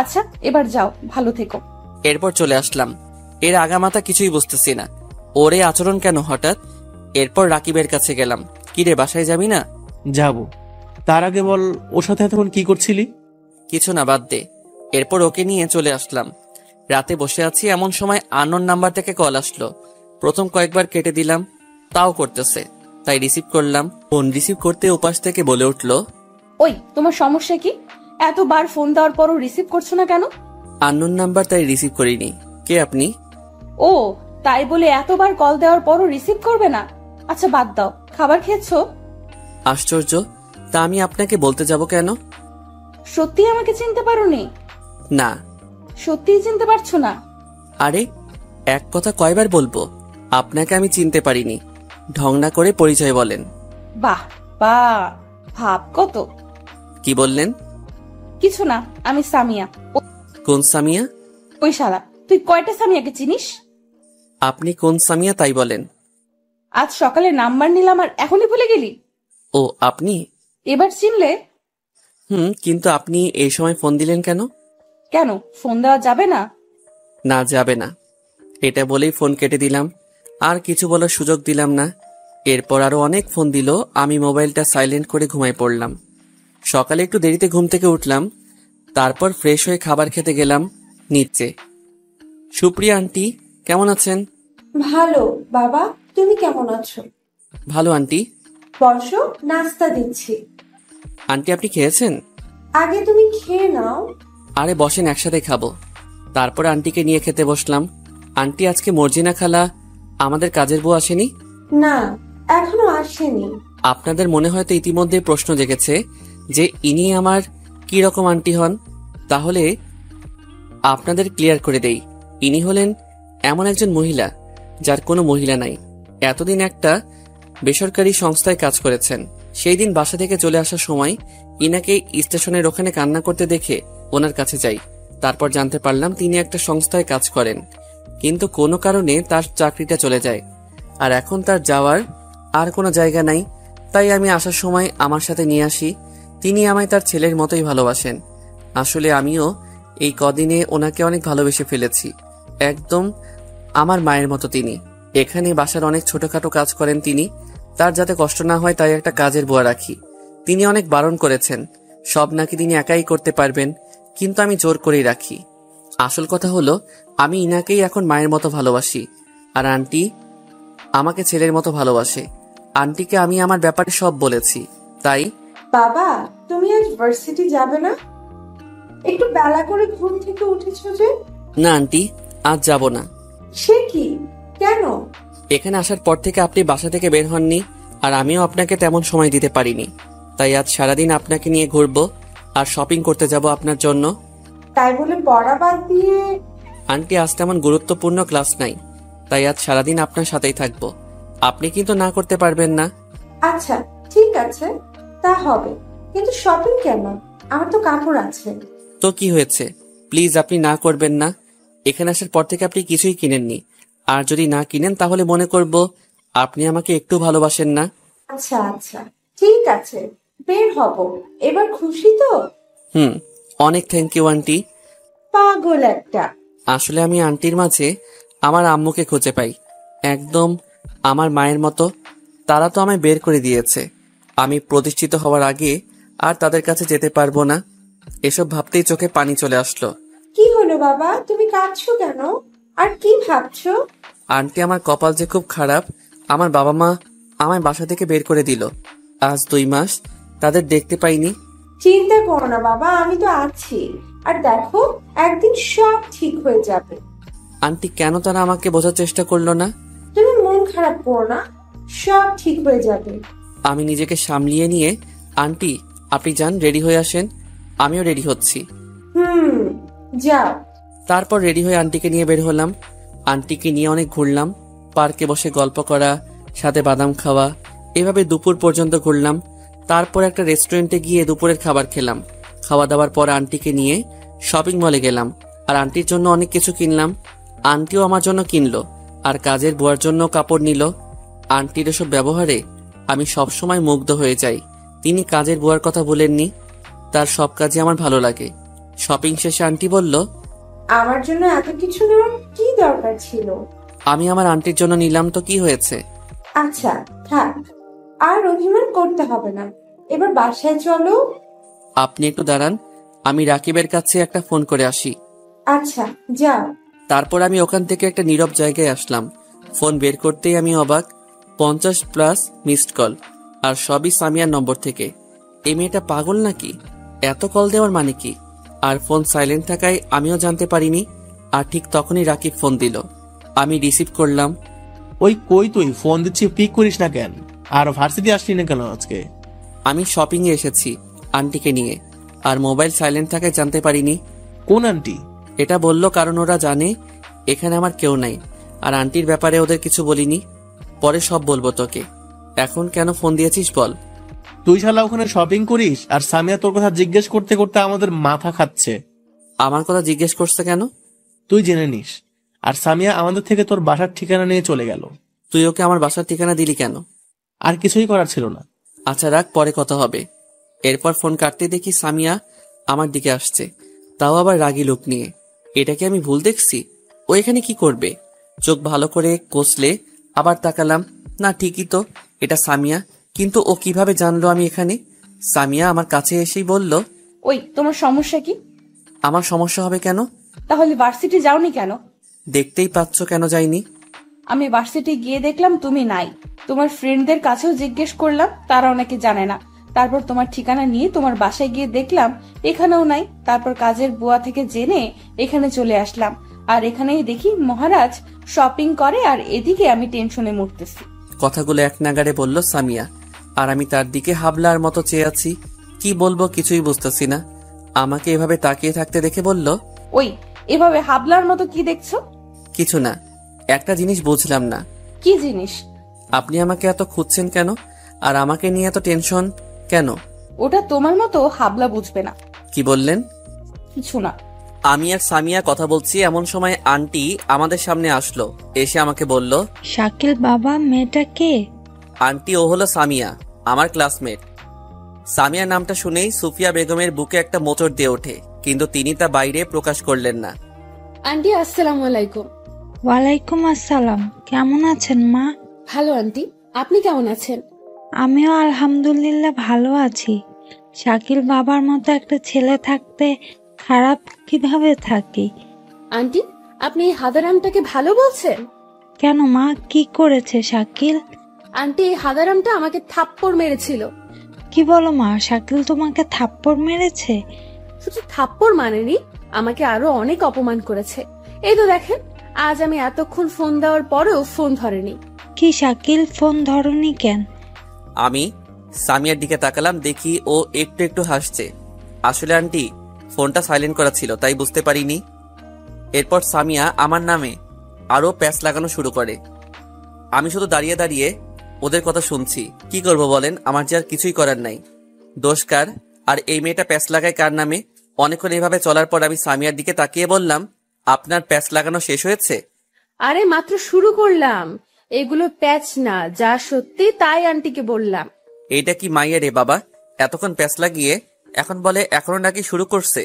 আচ্ছা এবার যাও, ভালো থেকো। এরপর চলে আসলাম। এর আগামাথা কিছুই বুঝতেছি না, ওরে আচরণ কেন হঠাৎ। এরপর রাকিবের কাছে গেলাম। কিরে বাসায় যাবি না? যাব। তার আগে বল, ওর সাথে এতক্ষণ কি করছিলি? কিছু না, বাদ দে। এরপর ওকে নিয়ে চলে আসলাম। রাতে বসে আছি, এমন সময় আননোন নাম্বার থেকে কল আসলো। প্রথম কয়েকবার কেটে দিলাম, তাও করতেছে, তাই রিসিভ করলাম। ফোন রিসিভ করতে ওপাশ থেকে বলে উঠলো, ওই তোমার সমস্যা কি? এতবার ফোন দেওয়ার পরও রিসিভ করছো না কেন? আননোন নাম্বার, তাই রিসিভ করিনি। কে আপনি? ও তাই বলে এতবার কল দেওয়ার পরও রিসিভ করবে না? আচ্ছা বাদ দাও, খাবার খেয়েছো? আশ্চর্য, তা আমি আপনাকে বলতে যাব কেন? সত্যি আমাকে চিনতে পারোনি? না। সত্যিই চিনতে পারছো না? আরে এক কথা কয়বার বলবো, আপনাকে আমি চিনতে পারিনি। ঢং না করে পরিচয় বলেন। বাহ বাহ, ভাব কত। কি বললেন? কিছু না, আমি সামিয়া। কোন সামিয়া? ওই শালা, তুই কয়টা সামিয়াকে চিনিস? আপনি কোন সামিয়া তাই বলেন। আজ সকালে নাম্বার নিলাম আর এখনই ভুলে গেলি? ও আপনি? এবার চিনলে? কিন্তু আপনি এই সময় ফোন দিলেন কেন? কেন, ফোন দেওয়া যাবে না? না যাবে না, এটা বলেই ফোন কেটে দিলাম। আর কিছু বলার সুযোগ দিলাম না। এরপর আরো অনেক ফোন দিল, আমি মোবাইলটা সাইলেন্ট করে ঘুমাই পড়লাম। সকালে একটু দেরিতে ঘুম থেকে উঠলাম, তারপর ফ্রেশ হয়ে খাবার খেতে গেলাম নিচে। সুপ্রিয়া আন্টি কেমন আছেন? ভালো বাবা, তুমি কেমন আছো? ভালো আন্টি। বসো, নাস্তা দিচ্ছি। আন্টি আপনি খেয়েছেন? আগে তুমি খেয়ে নাও। আরে বসেন, একসাথে খাবো। তারপর আন্টিকে নিয়ে খেতে বসলাম। আন্টি আজকে মর্জিনা খালা আমাদের কাজের বউ আসেনি? না, এখনো আসেনি। আপনাদের মনে হয়তো ইতিমধ্যে প্রশ্ন জেগেছে যে ইনি আমার কি রকম আন্টি হন। তাহলে আপনাদের ক্লিয়ার করে দেই, ইনি হলেন এমন একজন মহিলা যার কোনো মহিলা নাই। এতদিন একটা বেসরকারি সংস্থায় কাজ করেছেন। সেই দিন বাসা থেকে চলে আসার সময় ইনাকে স্টেশনের ওখানে কান্না করতে দেখে ওনার কাছে যাই। তারপর জানতে পারলাম তিনি একটা সংস্থায় কাজ করেন, কিন্তু কোনো কারণে তার চাকরিটা চলে যায়, আর এখন তার যাওয়ার আর কোনো জায়গা নাই। তাই আমি আসার সময় আমার সাথে নিয়ে আসি। তিনি আমায় তার ছেলের মতোই ভালোবাসেন। আসলে আমিও এই কদিনে ওনাকে অনেক ভালোবেসে ফেলেছি, একদম আমার মায়ের মতো তিনি। এখানে বাসার অনেক ছোটখাটো কাজ করেন তিনি, তার যাতে কষ্ট না হয় তাই একটা কাজের বুয়া রাখি। তিনি অনেক বারণ করেছেন, সব নাকি তিনি একাই করতে পারবেন, কিন্তু আমি জোর করেই রাখি। আসল কথা হলো আমি ইনাকেই এখন মায়ের মতো ভালোবাসি, আর আন্টি আমাকে ছেলের মতো ভালোবাসে। আন্টিকে আমি আমার ব্যাপারে সব বলেছি। তাই বাবা, তুমি আজ ভার্সিটি যাবে না? একটু বেলা করে ঘুম থেকে উঠেছো যে? না আন্টি, আজ যাব না। সে কি, কেন? এখানে আসার পর থেকে আপনি বাসা থেকে বের হননি, আর আমিও আপনাকে তেমন সময় দিতে পারিনি। তাই আজ সারাদিন আপনাকে নিয়ে ঘুরবো আর শপিং করতে যাব আপনার জন্য। তাই বলে পড়া বাদ দিয়ে? আন্টি আজ তেমন গুরুত্বপূর্ণ ক্লাস নাই, তাই আজ সারাদিন আপনার সাথেই থাকবো। আপনি কিন্তু না করতে পারবেন না? আচ্ছা ঠিক আছে, তা হবে, কিন্তু শপিং কেন? আমার তো কাপড় আছে। তো কি হয়েছে, প্লিজ আপনি না করবেন না। এখানে আসার পর থেকে আপনি কিছুই কিনেননি, আর যদি না কিনেন তাহলে মনে করব আপনি আমাকে একটু ভালোবাসেন না। আচ্ছা আচ্ছা ঠিক আছে, বের হব। এবার খুশি তো? অনেক থ্যাংক ইউ আন্টি। পাগল একটা। আসলে আমি আন্টির মাঝে আমার আম্মুকে খুঁজে পাই, একদম আমার মায়ের মতো। তারা তো আমায় বের করে দিয়েছে, আমি প্রতিষ্ঠিত হওয়ার আগে আর তাদের কাছে যেতে পারবো না। এসব ভাবতেই চোখে পানি চলে আসলো। কি হলো বাবা, তুমি কাঁদছো কেন? আর কি ভাবছো? আন্টি আমার কপাল যে খুব খারাপ। আমার বাবা মা আমায় বাসা থেকে বের করে দিল। আজ 2 মাস তাদের দেখতে পাইনি। চিন্তা করো না বাবা, আমি তো আছি। আর দেখো, একদিন সব ঠিক হয়ে যাবে। আন্টি কেন তারা আমাকে বোঝার চেষ্টা করলো না? তুমি মন খারাপ করো না, সব ঠিক হয়ে যাবে। আমি নিজেকে সামলিয়ে নিয়ে, আন্টি আপনি যান, রেডি হয়ে আসেন। আমিও রেডি হচ্ছি। যাও। তারপর রেডি হয়ে আন্টিকে নিয়ে বের হলাম। আন্টিকে নিয়ে অনেক ঘুরলাম, পার্কে বসে গল্প করা, সাথে বাদাম খাওয়া, এভাবে দুপুর পর্যন্ত ঘুরলাম। তারপর একটা রেস্টুরেন্টে গিয়ে দুপুরের খাবার খেলাম। খাওয়া দাওয়ার পর আন্টিকে নিয়ে শপিং মলে গেলাম, আর আন্টির জন্য অনেক কিছু কিনলাম। আন্টিও আমার জন্য কিনলো, আর কাজের বুয়ার জন্য কাপড় নিল। আন্টির এসব ব্যবহারে আমি সবসময় মুগ্ধ হয়ে যাই। তিনি কাজের বুয়ার কথা বলেননি, তার সব কাজে আমার ভালো লাগে। শপিং শেষে আন্টি বলল, আমার জন্য এত কিছু নেওয়ার কি দরকার ছিল? আমি আমার আন্টির জন্য নিলাম তো কি হয়েছে? আচ্ছা থাক, আর অভিমান করতে হবে না, এবার বাসায় চলো। আপনি একটু দাঁড়ান, আমি রাকিবের কাছে একটা ফোন করে আসি। আচ্ছা যাও। তারপর আমি ওখান থেকে একটা নীরব জায়গায় আসলাম। ফোন বের করতেই আমি অবাক, 50+ মিসড কল, আর সবই সামিয়ার নম্বর থেকে। এই মেয়েটা পাগল নাকি? এত কল দেওয়ার মানে কি? আর ফোন সাইলেন্ট থাকায় আমিও জানতে পারিনি। আর ঠিক তখনই রাকিব ফোন দিল, আমি রিসিভ করলাম। ওই কই তুই, ফোন দিচ্ছি পিক করিস না কেন? আর ভার্সিটি আসলি না কেন আজকে? আমি শপিং এ এসেছি আন্টিকে নিয়ে, আর মোবাইল সাইলেন্ট থাকায় জানতে পারিনি। কোন আন্টি? এটা বলল কারণ ওরা জানে এখানে আমার কেউ নাই, আর আন্টির ব্যাপারে ওদের কিছু বলিনি। পরে সব বলবো তোকে। এখন কেন ফোন দিয়েছিস বল? তুই শালা ওখানে শপিং করিস, আর সামিয়া তোর কথা জিজ্ঞেস করতে করতে আমাদের মাথা খাচ্ছে। আমার কথা জিজ্ঞেস করছে কেন? তুই জেনে নিস। আর সামিয়া আমাদের থেকে তোর বাসার ঠিকানা নিয়ে চলে গেল। তুই ওকে আমার বাসার ঠিকানা দিলি কেন? আর কিছুই করার ছিল না। আচ্ছা রাখ, পরে কথা হবে। এরপর ফোন কাটতে দেখি সামিয়া আমার দিকে আসছে, তাও আবার রাগী লোক নিয়ে। এটা কি আমি ভুল দেখছি? ও এখানে কি করবে? চোখ ভালো করে কষলে আবার তাকালাম, না ঠিকই তো, এটা সামিয়া। কিন্তু ও কিভাবে জানলো আমি এখানে? সামিয়া আমার কাছে এসেই বলল, ওই তোমার সমস্যা কি? আমার সমস্যা হবে কেন? তাহলে ভার্সিটি যাওনি কেন? দেখতেই পাচ্ছ কেন যাইনি। আমি ভার্সিটি গিয়ে দেখলাম তুমি নাই। তোমার ফ্রেন্ডদের কাছেও জিজ্ঞেস করলাম, তারা অনেকে জানে না। তারপর তোমার ঠিকানা নিয়ে তোমার বাসায় গিয়ে দেখলাম এখানেও নাই। তারপর কাজের বুয়া থেকে জেনে এখানে চলে আসলাম, আর এখানেই দেখি মহারাজ শপিং করে, আর এদিকে আমি টেনশনে মরতেছি। কথাগুলো এক নাগাড়ে বলল সামিয়া, আর আমি তার দিকে হাবলার মতো চেয়ে আছি। কি বলবো কিছুই বুঝতেছি না। আমাকে এভাবে তাকিয়ে থাকতে দেখে বলল, ওই এভাবে হাবলার মতো কি দেখছো? কিছু না, একটা জিনিস বুঝলাম না। কি জিনিস? আপনি আমাকে এত খুঁজছেন কেন, আর আমাকে নিয়ে এত টেনশন কেন? ওটা তোমার মতো হাবলা বুঝবে না। কি বললেন? কিছু না। আমি আর সামিয়া কথা বলছি, এমন সময় আন্টি আমাদের সামনে আসলো। এসে আমাকে বলল, শাকিল বাবা, মেয়েটা কে? আন্টি, ও হলো সামিয়া, আমার ক্লাসমেট। সামিয়ার নামটা শুনেই সুফিয়া বেগমের বুকে একটা মোচড় দিয়ে ওঠে, কিন্তু তিনি তা বাইরে প্রকাশ করলেন না। আন্টি আসসালামু আলাইকুম। ওয়ালাইকুম আসসালাম। কেমন আছেন মা? ভালো আন্টি, আপনি কেমন আছেন? আমিও আলহামদুলিল্লাহ ভালো আছি। শাকিল বাবার মতো একটা ছেলে থাকতে খারাপ কিভাবে থাকি? আন্টি, আপনি এই হাদারামটাকে ভালো বলছেন? কেন মা, কি করেছে শাকিল? আন্টি, এই হাদারামটা আমাকে থাপ্পড় মেরেছিল। কি বলো মা, শাকিল তোমাকে থাপ্পড় মেরেছে? শুধু থাপ্পড় মানেনি, আমাকে আরো অনেক অপমান করেছে। এই তো দেখেন, আজ আমি এতক্ষণ ফোন দেওয়ার পরেও ফোন ধরেনি। কি শাকিল, ফোন ধরনি কেন? আমি সামিয়ার দিকে তাকালাম, দেখি ও একটু একটু হাসছে। আসলে আন্টি, ফোনটা সাইলেন্ট করা ছিল, তাই বুঝতে পারিনি। এরপর সামিয়া আমার নামে আরো প্যাচ লাগানো শুরু করে। আমি শুধু দাঁড়িয়ে দাঁড়িয়ে ওদের কথা শুনছি। কি করব বলেন, আমার যে আর কিছুই করার নাই। দোষ কার? আর এই মেয়েটা প্যাচ লাগায় কার নামে? অনেকক্ষণ এভাবে চলার পর আমি সামিয়ার দিকে তাকিয়ে বললাম, আপনার প্যাচ লাগানো শেষ হয়েছে? আরে মাত্র শুরু করলাম। এগুলো প্যাচ না, যা সত্যি তাই আন্টিকে বললাম। এইটা কি মাইয়া রে বাবা, এতক্ষণ প্যাচ লাগিয়ে এখন বলে এখনো নাকি শুরু করছে,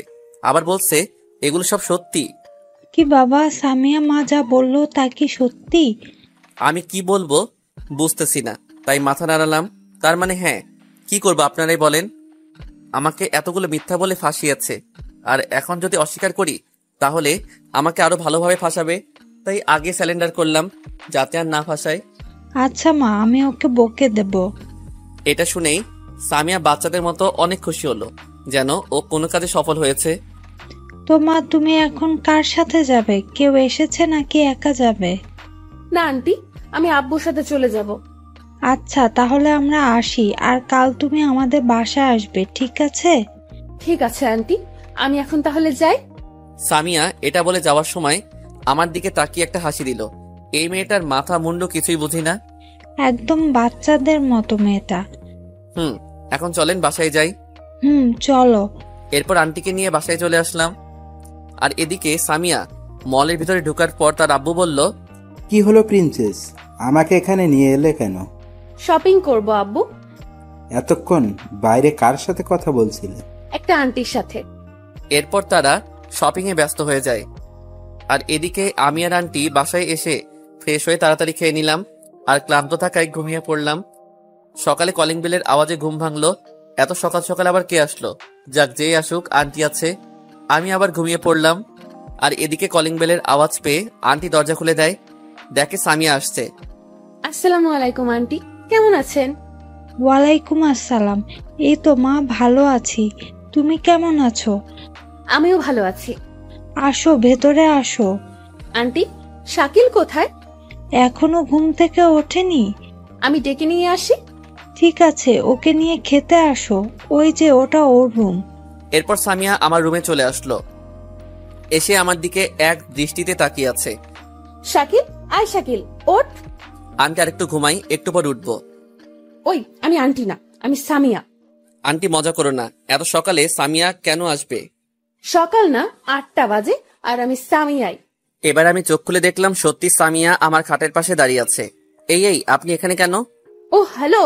আবার বলছে এগুলো সব সত্যি। কি বাবা, সামিয়া মা যা বললো তা কি সত্যি? আমি কি বলবো বুঝতেছি না, তাই মাথা নাড়ালাম। তার মানে হ্যাঁ, কি করবো আপনারাই বলেন? আমাকে এতগুলো মিথ্যা বলে ফাঁসিয়েছে, আর এখন যদি অস্বীকার করি তাহলে আমাকে আরো ভালোভাবে ফাঁসাবে। তাই আগে স্যালেন্ডার করলাম, যাতে আর না ফাঁসায়। আচ্ছা মা, আমি ওকে বকে দেব। এটা শুনেই সামিয়া বাচ্চাদের মতো অনেক খুশি হলো, যেন ও কোনো কাজে সফল হয়েছে। তো মা, তুমি এখন কার সাথে যাবে? কেউ এসেছে নাকি একা যাবে? না আন্টি, আমি আব্বুর সাথে চলে যাব। আচ্ছা, তাহলে আমরা আসি, আর কাল তুমি আমাদের বাসায় আসবে, ঠিক আছে? ঠিক আছে আন্টি, আমি এখন তাহলে যাই। সামিয়া এটা বলে যাওয়ার সময় আমার দিকে তাকিয়ে একটা হাসি দিল। এই মেয়েটার মাথা মুন্ডু কিছুই বুঝি না। একদম বাচ্চাদের মতো মেয়েটা। এখন চলেন বাসায় যাই। চলো। এরপর আন্টিকে নিয়ে বাসায় চলে আসলাম। আর এদিকে সামিয়া মলের ভিতরে ঢোকার পর তার আব্বু বলল, কি হলো প্রিন্সেস, আমাকে এখানে নিয়ে এলে কেন? শপিং করব আব্বু। এতক্ষণ বাইরে কার সাথে কথা বলছিলে? একটা আন্টির সাথে। এরপর তারা শপিং এ ব্যস্ত হয়ে যায়। আর এদিকে আমি আর আন্টি বাসায় এসে ফ্রেশ হয়ে তাড়াতাড়ি খেয়ে নিলাম, আর ক্লান্ত থাকায় ঘুমিয়ে পড়লাম। সকালে কলিং বেলের আওয়াজে ঘুম ভাঙলো। এত সকাল সকাল আবার কে আসলো? যাক, যেই আসুক, আন্টি আছে। আমি আবার ঘুমিয়ে পড়লাম। আর এদিকে কলিং বেলের আওয়াজ পেয়ে আন্টি দরজা খুলে দেয়, দেখে সামিয়া আসছে। আসসালামু আলাইকুম আন্টি, কেমন আছেন? ওয়ালাইকুম আসসালাম। এই তো মা, ভালো আছি। তুমি কেমন আছো? আমিও ভালো আছি। আসো, ভেতরে আসো। আন্টি, শাকিল কোথায়? এখনো ঘুম থেকে ওঠেনি? আমি ডেকে নিয়ে আসি। ঠিক আছে, ওকে নিয়ে খেতে আসো। ওই যে ওটা ওর রুম। এরপর সামিয়া আমার রুমে চলে আসলো। এসে আমার দিকে এক দৃষ্টিতে তাকিয়ে আছে। শাকিল, আয় শাকিল, ওঠ। আন্টি আরেকটু ঘুমাই, একটু পর উঠবো। ওই, আমি আন্টি না, আমি সামিয়া। আন্টি মজা করো না, এত সকালে সামিয়া কেন আসবে? সকাল না, 8টা বাজে, আর আমি সামিয়াই। এবার আমি চোখ খুলে দেখলাম সত্যি সামিয়া আমার খাটের পাশে দাঁড়িয়ে আছে। এই আপনি এখানে কেন? ও হ্যালো,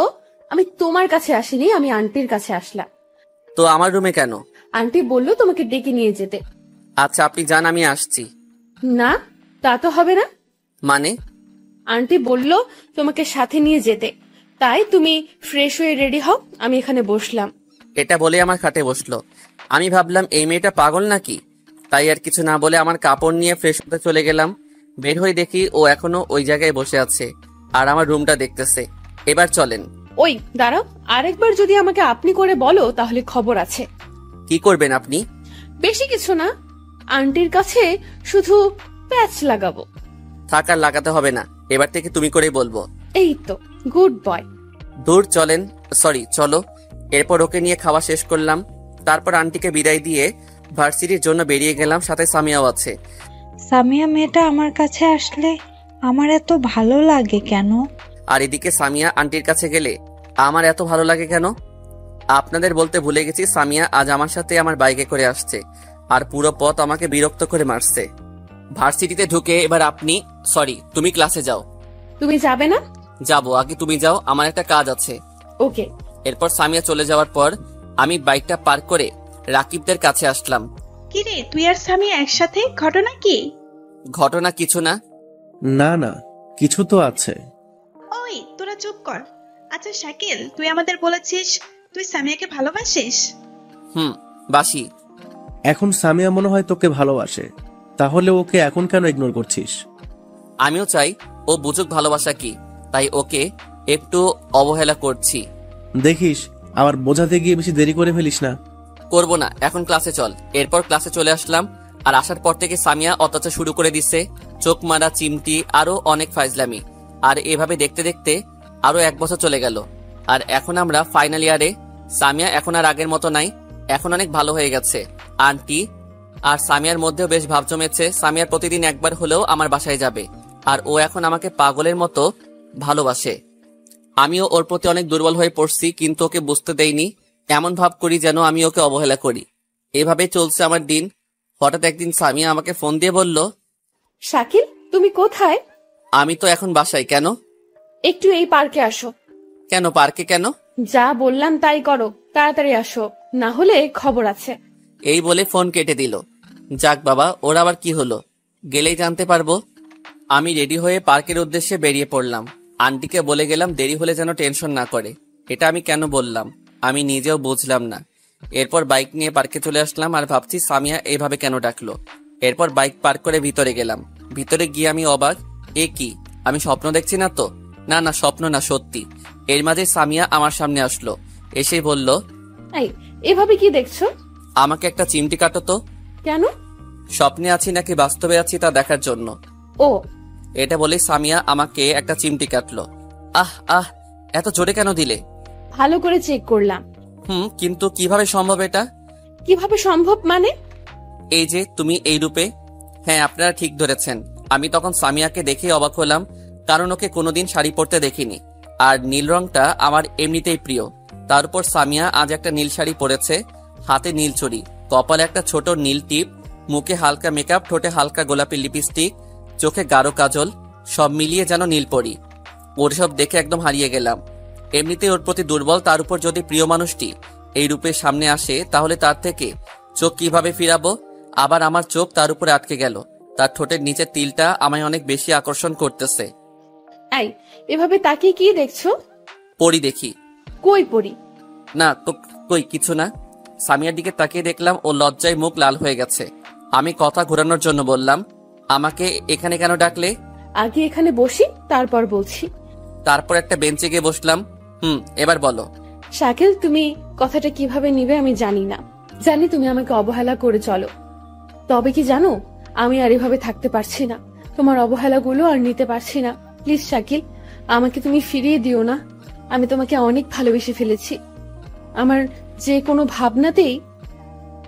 আমি তোমার কাছে আসিনি, আমি আন্টির কাছে আসলাম। তো আমার রুমে কেন? আন্টি বললো তোমাকে ডেকে নিয়ে যেতে। আচ্ছা, আপনি যান, আমি আসছি। না, তা তো হবে না। মানে? আন্টি বলল তোমাকে সাথে নিয়ে যেতে, তাই তুমি ফ্রেশ হয়ে রেডি হও, আমি এখানে বসলাম। এটা বলে আমার খাটে বসলো। আমি ভাবলাম এই মেয়েটা পাগল নাকি, তাই আর কিছু না বলে আমার কাপড় নিয়ে ফ্রেশ হতে চলে গেলাম। বের হয়ে দেখি ও এখনো ওই জায়গায় বসে আছে আর আমার রুমটা দেখতেছে। এবার চলেন। ওই দাঁড়াও, আরেকবার যদি আমাকে আপনি করে বলো তাহলে খবর আছে। কি করবেন আপনি? বেশি কিছু না, আন্টির কাছে শুধু প্যাচ লাগাবো। থাক, আর লাগাতে হবে না, এবার থেকে তুমি করেই বলবো। এই তো, গুড বয়। দূর চলেন, সরি চলো। এরপর ওকে নিয়ে খাওয়া শেষ করলাম। তারপর আন্টিকে বিদায় দিয়ে ভার্সিটির জন্য বেরিয়ে গেলাম, সাথে সামিয়াও আছে। সামিয়া মেয়েটা আমার কাছে আসলে আমার এত ভালো লাগে কেন? আর এদিকে সামিয়া আন্টির কাছে গেলে আমার এত ভালো লাগে কেন? আপনাদের বলতে ভুলে গেছি, সামিয়া আজ আমার সাথে আমার বাইকে করে আসছে আর পুরো পথ আমাকে বিরক্ত করে মারছে। ভার্সিটিতে ঢুকে এবার তুমি ক্লাসে যাও। তুমি যাবে না? যাবো, আগে তুমি যাও, আমার একটা কাজ আছে। ওকে। এরপর সামিয়া চলে যাওয়ার পর আমি বাইকটা পার্ক করে রাকিবদের কাছে আসলাম। কিরে, তুই আর সামিয়া একসাথে? ঘটনা কি? ঘটনা কিছু না। না না, কিছু তো আছে। ওই তোরা চুপ কর। আচ্ছা শাকিল, তুই আমাদের বলেছিস তুই সামিয়াকে ভালোবাসিস? বাসি। এখন সামিয়া মনে হয় তোকে ভালোবাসে, তাহলে ওকে এখন কেন ইগনোর করছিস? আমিও চাই ও বুঝুক ভালোবাসা কি, তাই ওকে একটু অবহেলা করছি। দেখিস আবার বোঝাতে গিয়ে বেশি দেরি করে ফেলিস না। করবো না, এখন ক্লাসে চল। এরপর ক্লাসে চলে আসলাম, আর আসার পর থেকে সামিয়া অত্যাচার শুরু করে দিচ্ছে, চোখ মারা, চিমটি, আরো অনেক ফাইজলামি। আর এভাবে দেখতে দেখতে আরো 1 বছর চলে গেল, আর এখন আমরা ফাইনাল ইয়ারে। সামিয়া এখন আর আগের মতো নাই, এখন অনেক ভালো হয়ে গেছে। আন্টি আর সামিয়ার মধ্যেও বেশ ভাব জমেছে। সামিয়ার প্রতিদিন একবার হলেও আমার বাসায় যাবে, আর ও এখন আমাকে পাগলের মতো ভালোবাসে। আমিও ওর প্রতি অনেক দুর্বল হয়ে পড়ছি, কিন্তু ওকে বুঝতে দেইনি। এমন ভাব করি যেন আমি ওকে অবহেলা করি। এভাবে চলছে আমার দিন। হঠাৎ একদিন সামিয়া আমাকে ফোন দিয়ে বলল, শাকিল তুমি কোথায়? আমি তো এখন বাসায়। কেন? একটু এই পার্কে আসো। কেন পার্কে কেন? যা বললাম তাই করো, তাড়াতাড়ি আসো, না হলে খবর আছে। এই বলে ফোন কেটে দিল। যাক বাবা, ওর আবার কি হলো, গেলেই জানতে পারবো। আমি রেডি হয়ে পার্কের উদ্দেশ্যে বেরিয়ে পড়লাম। আন্টিকে বলে গেলাম দেরি হলে যেন টেনশন না করে। এটা আমি কেন বললাম আমি নিজেও বুঝলাম না। এরপর বাইক নিয়ে পার্কে চলে আসলাম, আর ভাবছি সামিয়া এইভাবে কেন ডাকলো। এরপর বাইক পার্ক করে ভিতরে গেলাম। ভিতরে গিয়ে আমি অবাক, এ কি, আমি স্বপ্ন দেখছি না তো? না না, স্বপ্ন না, সত্যি। এর মাঝে সামিয়া আমার সামনে আসলো, এসে বলল, এই এভাবে কি দেখছো? আমাকে একটা চিমটি কাটো তো। কেন? স্বপ্নে আছি নাকি বাস্তবে আছি তা দেখার জন্য। ও। এটা বলে সামিয়া আমাকে একটা চিমটি কাটলো। আহ আহ, এত জোরে কেন দিলে? ভালো করে চেক করলাম। কিন্তু কিভাবে সম্ভব এটা? কিভাবে সম্ভব মানে? এই যে তুমি এই রূপে। হ্যাঁ, আপনারা ঠিক ধরেছেন। আমি তখন সামিয়াকে দেখে অবাক হলাম, কারণ ওকে কোনোদিন শাড়ি পরতে দেখিনি, আর নীল রংটা আমার এমনিতেই প্রিয়। তার উপর সামিয়া আজ একটা নীল শাড়ি পরেছে, হাতে নীল চুড়ি, কপালে একটা ছোট নীল টিপ, মুখে হালকা মেকআপ, ঠোঁটে হালকা গোলাপি লিপস্টিক, চোখে গাঢ় কাজল, সব মিলিয়ে যেন নীলপরি। ওর সব দেখে একদম হারিয়ে গেলাম। এমনিতেই ওর প্রতি দুর্বল, তার উপর যদি প্রিয় মানুষটি এই রূপের সামনে আসে তাহলে তার থেকে চোখ কিভাবে ফিরাবো? আবার আমার চোখ তার উপরে আটকে গেল। তার ঠোঁটের নিচের তিলটা আমায় অনেক বেশি আকর্ষণ করতেছে। এই এভাবে তাকিয়ে কি দেখছো? পরি দেখি। কই পরি? না তো, কই কিছু না। সামিয়ার দিকে তাকিয়ে দেখলাম ও লজ্জায় মুখ লাল হয়ে গেছে। আমি কথা ঘোরানোর জন্য বললাম, আমাকে এখানে কেন ডাকলে? আগে এখানে বসি, তারপর বলছি। তারপর একটা বেঞ্চে গিয়ে বসলাম। এবার বলো। শাকিল, তুমি কথাটা কিভাবে নিবে আমি জানি না। জানি তুমি আমাকে অবহেলা করে চলো, তবে কি জানো, আমি আর এভাবে থাকতে পারছি না। তোমার অবহেলাগুলো আর নিতে পারছি না। প্লিজ শাকিল, আমাকে তুমি ফিরিয়ে দিও না। আমি তোমাকে অনেক ভালোবেসে ফেলেছি। আমার যে কোনো ভাবনাতেই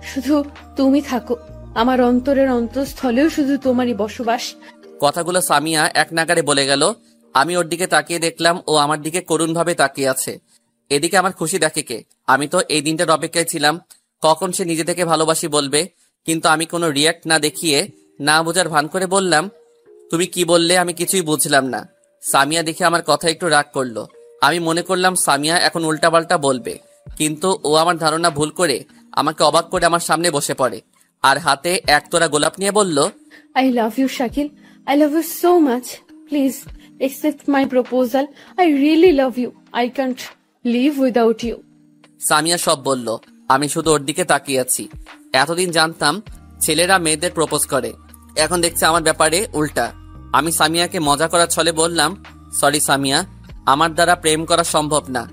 শুধু তুমি থাকো। আমার অন্তরের অন্তঃস্থলেও শুধু তোমারই বসবাস। কথাগুলো সামিয়া এক নাগারে বলে গেল। আমি ওর দিকে তাকিয়ে দেখলাম ও আমার দিকে করুণ ভাবে তাকিয়ে আছে। এদিকে আমার খুশি দেখে কে? আমি তো এই দিনটার অপেক্ষায় ছিলাম, কখন সে নিজে থেকে ভালোবাসি বলবে। কিন্তু আমি কোনো রিয়াক্ট না দেখিয়ে না বোঝার ভান করে বললাম, তুমি কি বললে আমি কিছুই বুঝলাম না। সামিয়া দেখে আমার কথা একটু রাগ করলো। আমি মনে করলাম সামিয়া এখন উল্টাপাল্টা বলবে, কিন্তু ও আমার ধারণা ভুল করে আমাকে অবাক করে আমার সামনে বসে পড়ে, আর হাতে এক তোড়া গোলাপ নিয়ে বলল, I love you Shakil, I love you so much. Please accept my proposal. I really love you. I can't live without you. Samia সব বলল। আমি শুধু ওর দিকে তাকিয়ে আছি। এতদিন জানতাম ছেলেরা মেয়েদের প্রপোজ করে, এখন দেখছি আমার ব্যাপারে উল্টা। আমি সামিয়াকে মজা করার ছলে বললাম, সরি সামিয়া, আমার দ্বারা প্রেম করা সম্ভব না।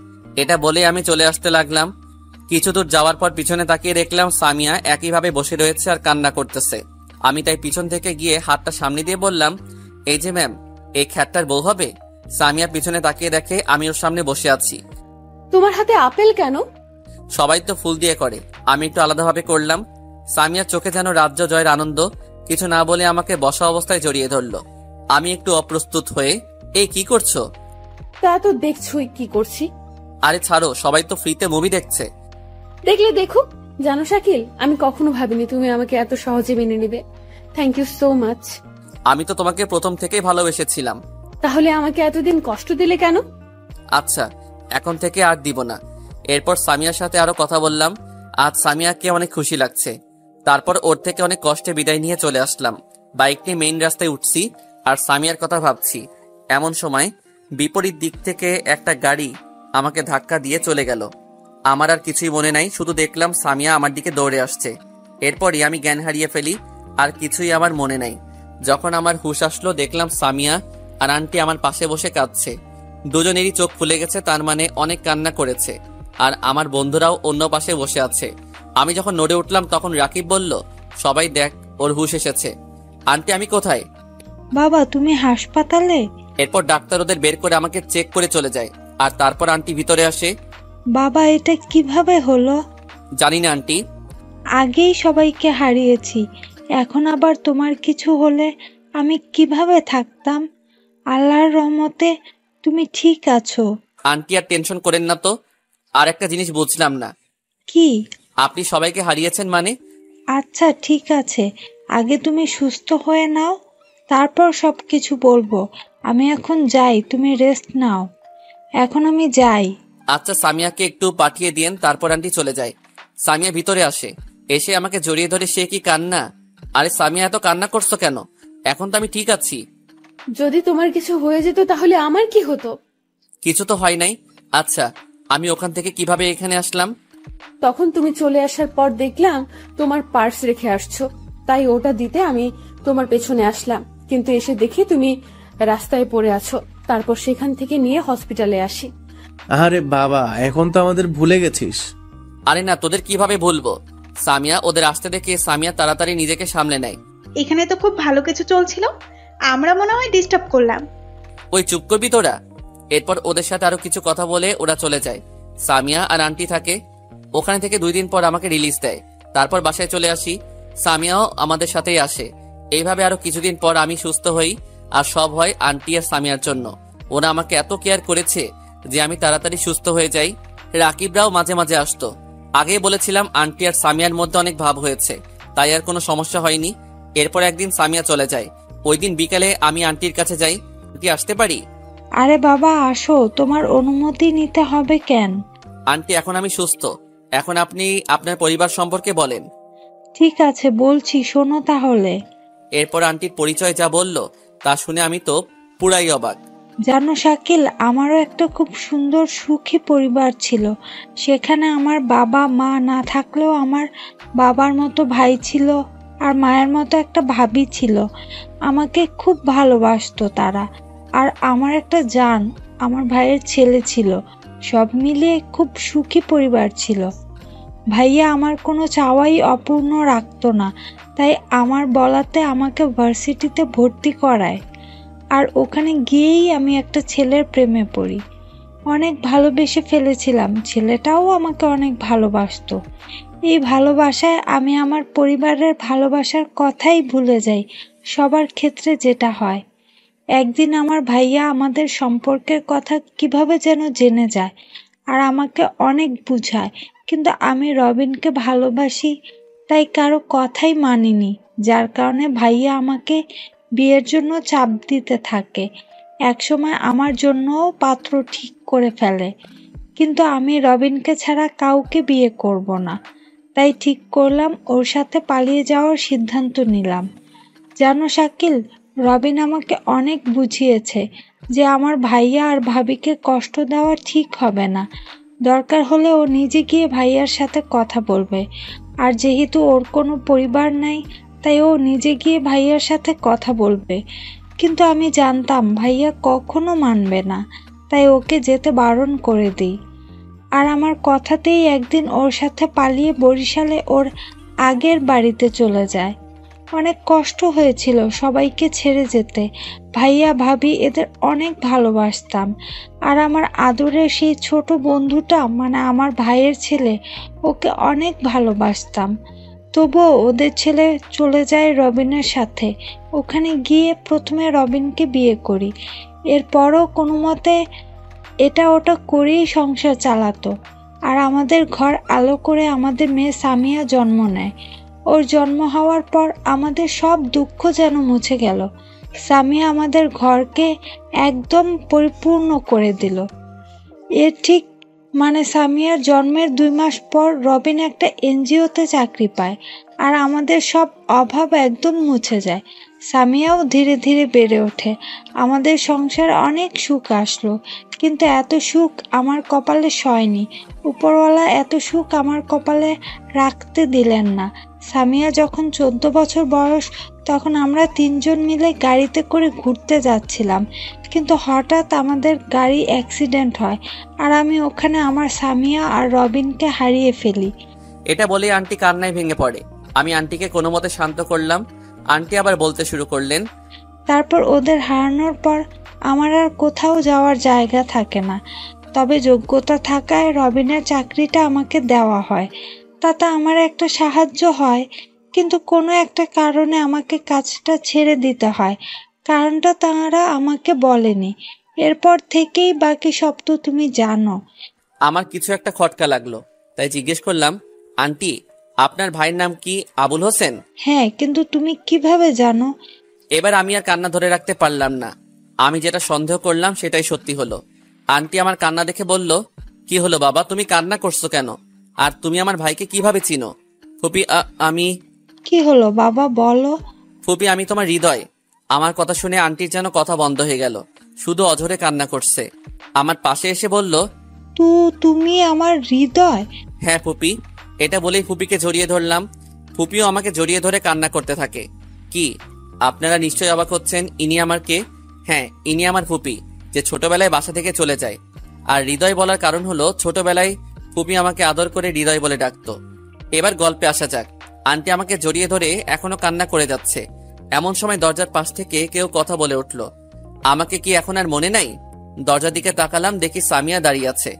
এটা বলে আমি চলে আসতে লাগলাম। কিছু দূর যাওয়ার পর পিছনে তাকিয়ে দেখলাম সামিয়া একইভাবে বসে রয়েছে আর কান্না করতেছে। আমি তাই পিছন থেকে গিয়ে হাতটা সামনে দিয়ে বললাম, এই যে ম্যাম, এই খ্যাটটার বউ হবে? সামিয়া পিছনে তাকিয়ে দেখে আমি ওর সামনে বসে আছি। তোমার হাতে আপেল কেন? সবাই তো ফুল দিয়ে করে, আমি একটু আলাদাভাবে করলাম। সামিয়ার চোখে যেন রাজ্য জয়ের আনন্দ। কিছু না বলে আমাকে বসা অবস্থায় জড়িয়ে ধরলো। আমি একটু অপ্রস্তুত হয়ে, এই কি করছো? তা তো দেখছোই কি করছি। আরে ছাড়ো, সবাই তো ফ্রিতে মুভি দেখছে। দেখলে দেখো। জানো শাকিল, আমি কখনো ভাবিনি তুমি আমাকে এত সহজে মেনে নেবে। Thank you so much. আমি তো তোমাকে প্রথম থেকেই ভালোবেসেছিলাম। তাহলে আমাকে এতদিন কষ্ট দিলে কেন? আচ্ছা, এখন থেকে আর দিব না। এরপর সামিয়ার সাথে আরো কথা বললাম। আজ সামিয়াকে অনেক খুশি লাগছে। তারপর ওর থেকে অনেক কষ্টে বিদায় নিয়ে চলে আসলাম। বাইক নিয়ে মেইন রাস্তায় উঠছি আর সামিয়ার কথা ভাবছি। এমন সময় বিপরীত দিক থেকে একটা গাড়ি আমাকে ধাক্কা দিয়ে চলে গেল। আমার আর কিছুই মনে নাই, শুধু দেখলাম সামিয়া আমার দিকে দৌড়ে আসছে। এরপরই আমি জ্ঞান হারিয়ে ফেলি, আর কিছুই আমার মনে নাই। যখন আমার হুঁশ আসলো দেখলাম সামিয়া আর আন্টি আমার পাশে বসে কাঁদছে। দুজনেরই চোখ ফুলে গেছে, তার মানে অনেক কান্না করেছে। আর আমার বন্ধুরাও অন্য পাশে বসে আছে। আমি যখন নড়ে উঠলাম তখন রাকিব বলল, সবাই দেখ, ওর হুঁশ এসেছে। আন্টি, আমি কোথায়? বাবা, তুমি হাসপাতালে? এরপর ডাক্তার ওদের বের করে আমাকে চেক করে চলে যায়। আর তারপর আন্টি ভিতরে আসে। বাবা, এটা কিভাবে হলো? জানি না আন্টি। আগেই সবাইকে হারিয়েছি, এখন আবার তোমার কিছু হলে আমি কিভাবে থাকতাম? আল্লাহর রহমতে তুমি ঠিক আছো। আন্টি, আর টেনশন করেন না তো। আর একটা জিনিস বুঝলাম না। কি? আপনি সবাইকে হারিয়েছেন মানে? আচ্ছা ঠিক আছে, আগে তুমি সুস্থ হয়ে নাও, তারপর সবকিছু বলবো। আমি এখন যাই, তুমি রেস্ট নাও। এখন আমি যাই। আচ্ছা, সামিয়াকে একটু পাঠিয়ে দিয়েন। তারপর আন্টি চলে যায়। সামিয়া ভিতরে আসে, এসে আমাকে জড়িয়ে ধরে সে কি কান্না। আরে সামিয়া, এত কান্না করছো কেন? এখন তো আমি ঠিক আছি। যদি তোমার কিছু হয়ে যেত তাহলে আমার কি হতো? কিছু তো হয় নাই। আচ্ছা, আমি ওখান থেকে কিভাবে এখানে আসলাম? তখন তুমি চলে আসার পর দেখলাম তোমার পার্স রেখে আসছো, তাই ওটা দিতে আমি তোমার পেছনে আসলাম। কিন্তু এসে দেখি তুমি রাস্তায় পড়ে আছো। তারপর সেখান থেকে নিয়ে হসপিটালে আসি। আরে বাবা, এখন তো আমাদের ভুলে গেছিস। আরে না, তোদের কিভাবে ভুলবো? সামিয়া ওদের আসতে দেখে সামিয়া তাড়াতাড়ি নিজেকে সামলে নেয়। এখানে তো খুব ভালো কিছু চলছিল, আমরা মনে হয় ডিস্টার্ব করলাম। ওই চুপ করবি তোরা। এরপর ওদের সাথে আরো কিছু কথা বলে ওরা চলে যায়। সামিয়া আর আন্টি থাকে। ওখানে থেকে 2 দিন পর আমাকে রিলিজ দেয়। তারপর বাসায় চলে আসি। সামিয়াও আমাদের সাথেই আসে। এইভাবে আরো কিছুদিন পর আমি সুস্থ হই। আর সব হয় আন্টি আর সামিয়ার জন্য। ওরা আমাকে এত কেয়ার করেছে যে আমি তাড়াতাড়ি সুস্থ হয়ে যাই। রাকিবরাও মাঝে মাঝে আসতো। আগে বলেছিলাম আন্টি আর সামিয়ার মধ্যে অনেক ভাব হয়েছে, তাই আর কোনো সমস্যা হয়নি। এরপর একদিন সামিয়া চলে যায়। ওই দিন বিকালে আমি আন্টির কাছে যাই। আন্টি, আসতে পারি? আরে বাবা আসো, তোমার অনুমতি নিতে হবে কেন? আন্টি, এখন আমি সুস্থ। এখন আপনি আপনার পরিবার সম্পর্কে বলেন। ঠিক আছে বলছি, শোনো তাহলে। এরপর আন্টির পরিচয় যা বলল তা শুনে আমি তো পুরাই অবাক। জানো শাকিল, আমারও একটা খুব সুন্দর সুখী পরিবার ছিল। সেখানে আমার বাবা মা না থাকলেও আমার বাবার মতো ভাই ছিল আর মায়ের মতো একটা ভাবি ছিল। আমাকে খুব ভালোবাসতো তারা। আর আমার একটা জান, আমার ভাইয়ের ছেলে ছিল। সব মিলিয়ে খুব সুখী পরিবার ছিল। ভাইয়া আমার কোনো চাওয়াই অপূর্ণ রাখতো না, তাই আমার বলাতে আমাকে ভার্সিটিতে ভর্তি করায়। আর ওখানে গিয়েই আমি একটা ছেলের প্রেমে পড়ি। অনেক ভালোবেসে ফেলেছিলাম, ছেলেটাও আমাকে অনেক ভালোবাসতো। এই ভালোবাসায় আমি আমার পরিবারের ভালোবাসার কথাই ভুলে যাই, সবার ক্ষেত্রে যেটা হয়। একদিন আমার ভাইয়া আমাদের সম্পর্কের কথা কিভাবে যেন জেনে যায় আর আমাকে অনেক বুঝায়, কিন্তু আমি রবিনকে ভালোবাসি তাই কারো কথাই মানিনি, যার কারণে ভাইয়া আমাকে বিয়ের জন্য চাপ দিতে থাকে। একসময় আমার জন্যও পাত্র ঠিক করে ফেলে, কিন্তু আমি রবিনকে ছাড়া কাউকে বিয়ে করব না। তাই ঠিক করলাম ওর সাথে পালিয়ে যাওয়ার সিদ্ধান্ত নিলাম। জানো শাকিল, রবিন আমাকে অনেক বুঝিয়েছে যে আমার ভাইয়া আর ভাবিকে কষ্ট দেওয়া ঠিক হবে না। দরকার হলে ও নিজে গিয়ে ভাইয়ার সাথে কথা বলবে। আর যেহেতু ওর কোনো পরিবার নাই, তাই ও নিজে গিয়ে ভাইয়ার সাথে কথা বলবে। কিন্তু আমি জানতাম ভাইয়া কখনো মানবে না, তাই ওকে যেতে বারণ করে দিই। আর আমার কথাতেই একদিন ওর সাথে পালিয়ে বরিশালে ওর আগের বাড়িতে চলে যায়। অনেক কষ্ট হয়েছিল সবাইকে ছেড়ে যেতে। ভাইয়া ভাবি এদের অনেক ভালোবাসতাম। আর আমার আদরের সেই ছোট বন্ধুটা, মানে আমার ভাইয়ের ছেলে, ওকে অনেক ভালোবাসতাম। তবুও ওদের ছেলে চলে যায় রবিনের সাথে। ওখানে গিয়ে প্রথমে রবিনকে বিয়ে করি। এরপরও কোনো মতে এটা ওটা করেই সংসার চালাতো। আর আমাদের ঘর আলো করে আমাদের মেয়ে সামিয়া জন্ম নেয়। ওর জন্ম হওয়ার পর আমাদের সব দুঃখ যেন মুছে গেল। সামিয়া আমাদের ঘরকে একদম পরিপূর্ণ করে দিল। এর ঠিক সামিয়ার জন্মের 2 মাস পর রবিন একটা এনজিওতে চাকরি পায়। আর আমাদের সব অভাব একদম মুছে যায়। সামিয়াও ধীরে ধীরে বেড়ে ওঠে। আমাদের সংসারে অনেক সুখ আসলো, কিন্তু এত সুখ আমার কপালে সয়নি। উপরওয়ালা এত সুখ আমার কপালে রাখতে দিলেন না। সামিয়া যখন 14 বছর বয়স, তখন আমরা 3 জন মিলে গাড়িতে করে ঘুরতে যাচ্ছিলাম। কিন্তু হঠাৎ আমাদের গাড়ি অ্যাক্সিডেন্ট হয়, আর আমি ওখানে আমার সামিয়া আর রবিনকে হারিয়ে ফেলি। এটা বলে আন্টি কান্নায় ভেঙে পড়ে। আমি আন্টিকে কোনো মতে শান্ত করলাম। আন্টি আবার বলতে শুরু করলেন, তারপর ওদের হারানোর পর আমার আর কোথাও যাওয়ার জায়গা থাকে না। তবে যোগ্যতা থাকায় রবিনের চাকরিটা আমাকে দেওয়া হয়। তাতে আমার একটা সাহায্য হয়, কিন্তু কোনো একটা কারণে আমাকে কাজটা ছেড়ে দিতে হয়। কারণটা তারা আমাকে বলেনি। এরপর থেকেই বাকি সব তো তুমি জানো। আমার কিছু একটা খটকা লাগলো, তাই জিজ্ঞেস করলাম, আন্টি আপনার ভাইয়ের নাম কি আবুল হোসেন? হ্যাঁ, কিন্তু তুমি কিভাবে জানো? এবার আমি আর কান্না ধরে রাখতে পারলাম না। আমি যেটা সন্দেহ করলাম সেটাই সত্যি হলো। আন্টি আমার কান্না দেখে বলল, কি হলো বাবা, তুমি কান্না করছো কেন? আর তুমি আমার ভাইকে কিভাবে চিনো? ফুপি আমি কি হলো বাবা, বলো। ফুপি আমি তোমার হৃদয়। আমার কথা শুনে আন্টির যেন কথা বন্ধ হয়ে গেল, শুধু অঝরে কান্না করছে। আমার পাশে এসে বলল, তুমি আমার হৃদয়? হ্যাঁ ফুপি। এটা বলেই ফুপিকে জড়িয়ে ধরলাম। ফুপিও আমাকে জড়িয়ে ধরে কান্না করতে থাকে। কি আপনারা নিশ্চয়ই অবাক হচ্ছেন, ইনি আমার কে? হ্যাঁ, ইনি আমার ফুপি, যে ছোটবেলায় বাসা থেকে চলে যায়। আর হৃদয় বলার কারণ হলো, ছোটবেলায় ফুপি আমাকে আদর করে হৃদয় বলে ডাকতো। এবার গল্পে আসা যাক। আন্টি আমাকে জড়িয়ে ধরে এখনো কান্না করে যাচ্ছে। এমন সময় দরজার পাশ থেকে কেউ কথা বলে উঠল, আমাকে কি এখন আর মনে নাই? দরজার দিকে তাকালাম, দেখি সামিয়া দাঁড়িয়ে আছে।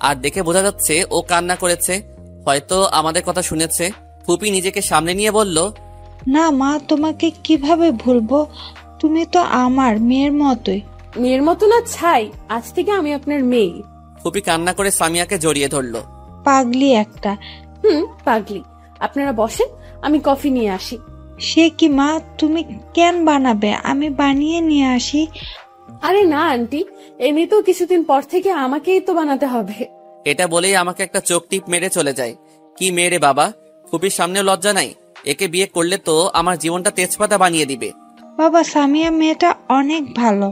আর দেখে বোঝা যাচ্ছে ও কান্না করেছে, হয়তো আমাদের কথা শুনেছে। ফুপি নিজেকে সামনে নিয়ে বলল, না মা, তোমাকে কিভাবে ভুলবো? তুমি তো আমার মেয়ের মতোই। মেয়ের মতো না ছাই, আজ থেকে আমি আপনার মেয়ে। ফুপি কান্না করে সামিয়াকে জড়িয়ে ধরলো। পাগলি একটা। পাগলি। আপনারা বসেন, আমি কফি নিয়ে আসি। সে কি মা, তুমি কেন বানাবে? আমি বানিয়ে নিয়ে আসি। আরে না আন্টি, এমনিতেও কিছুদিন পর থেকে আমাকেই তো বানাতে হবে। এটা বলেই আমাকে একটা চোখ টিপ মেরে চলে যায়। কি মেয়ে রে বাবা, ফুপির সামনে লজ্জা নাই? একে বিয়ে করলে তো আমার জীবনটা তেজপাতা বানিয়ে দিবে। বাবা, সামিয়া মেয়েটা অনেক ভালো।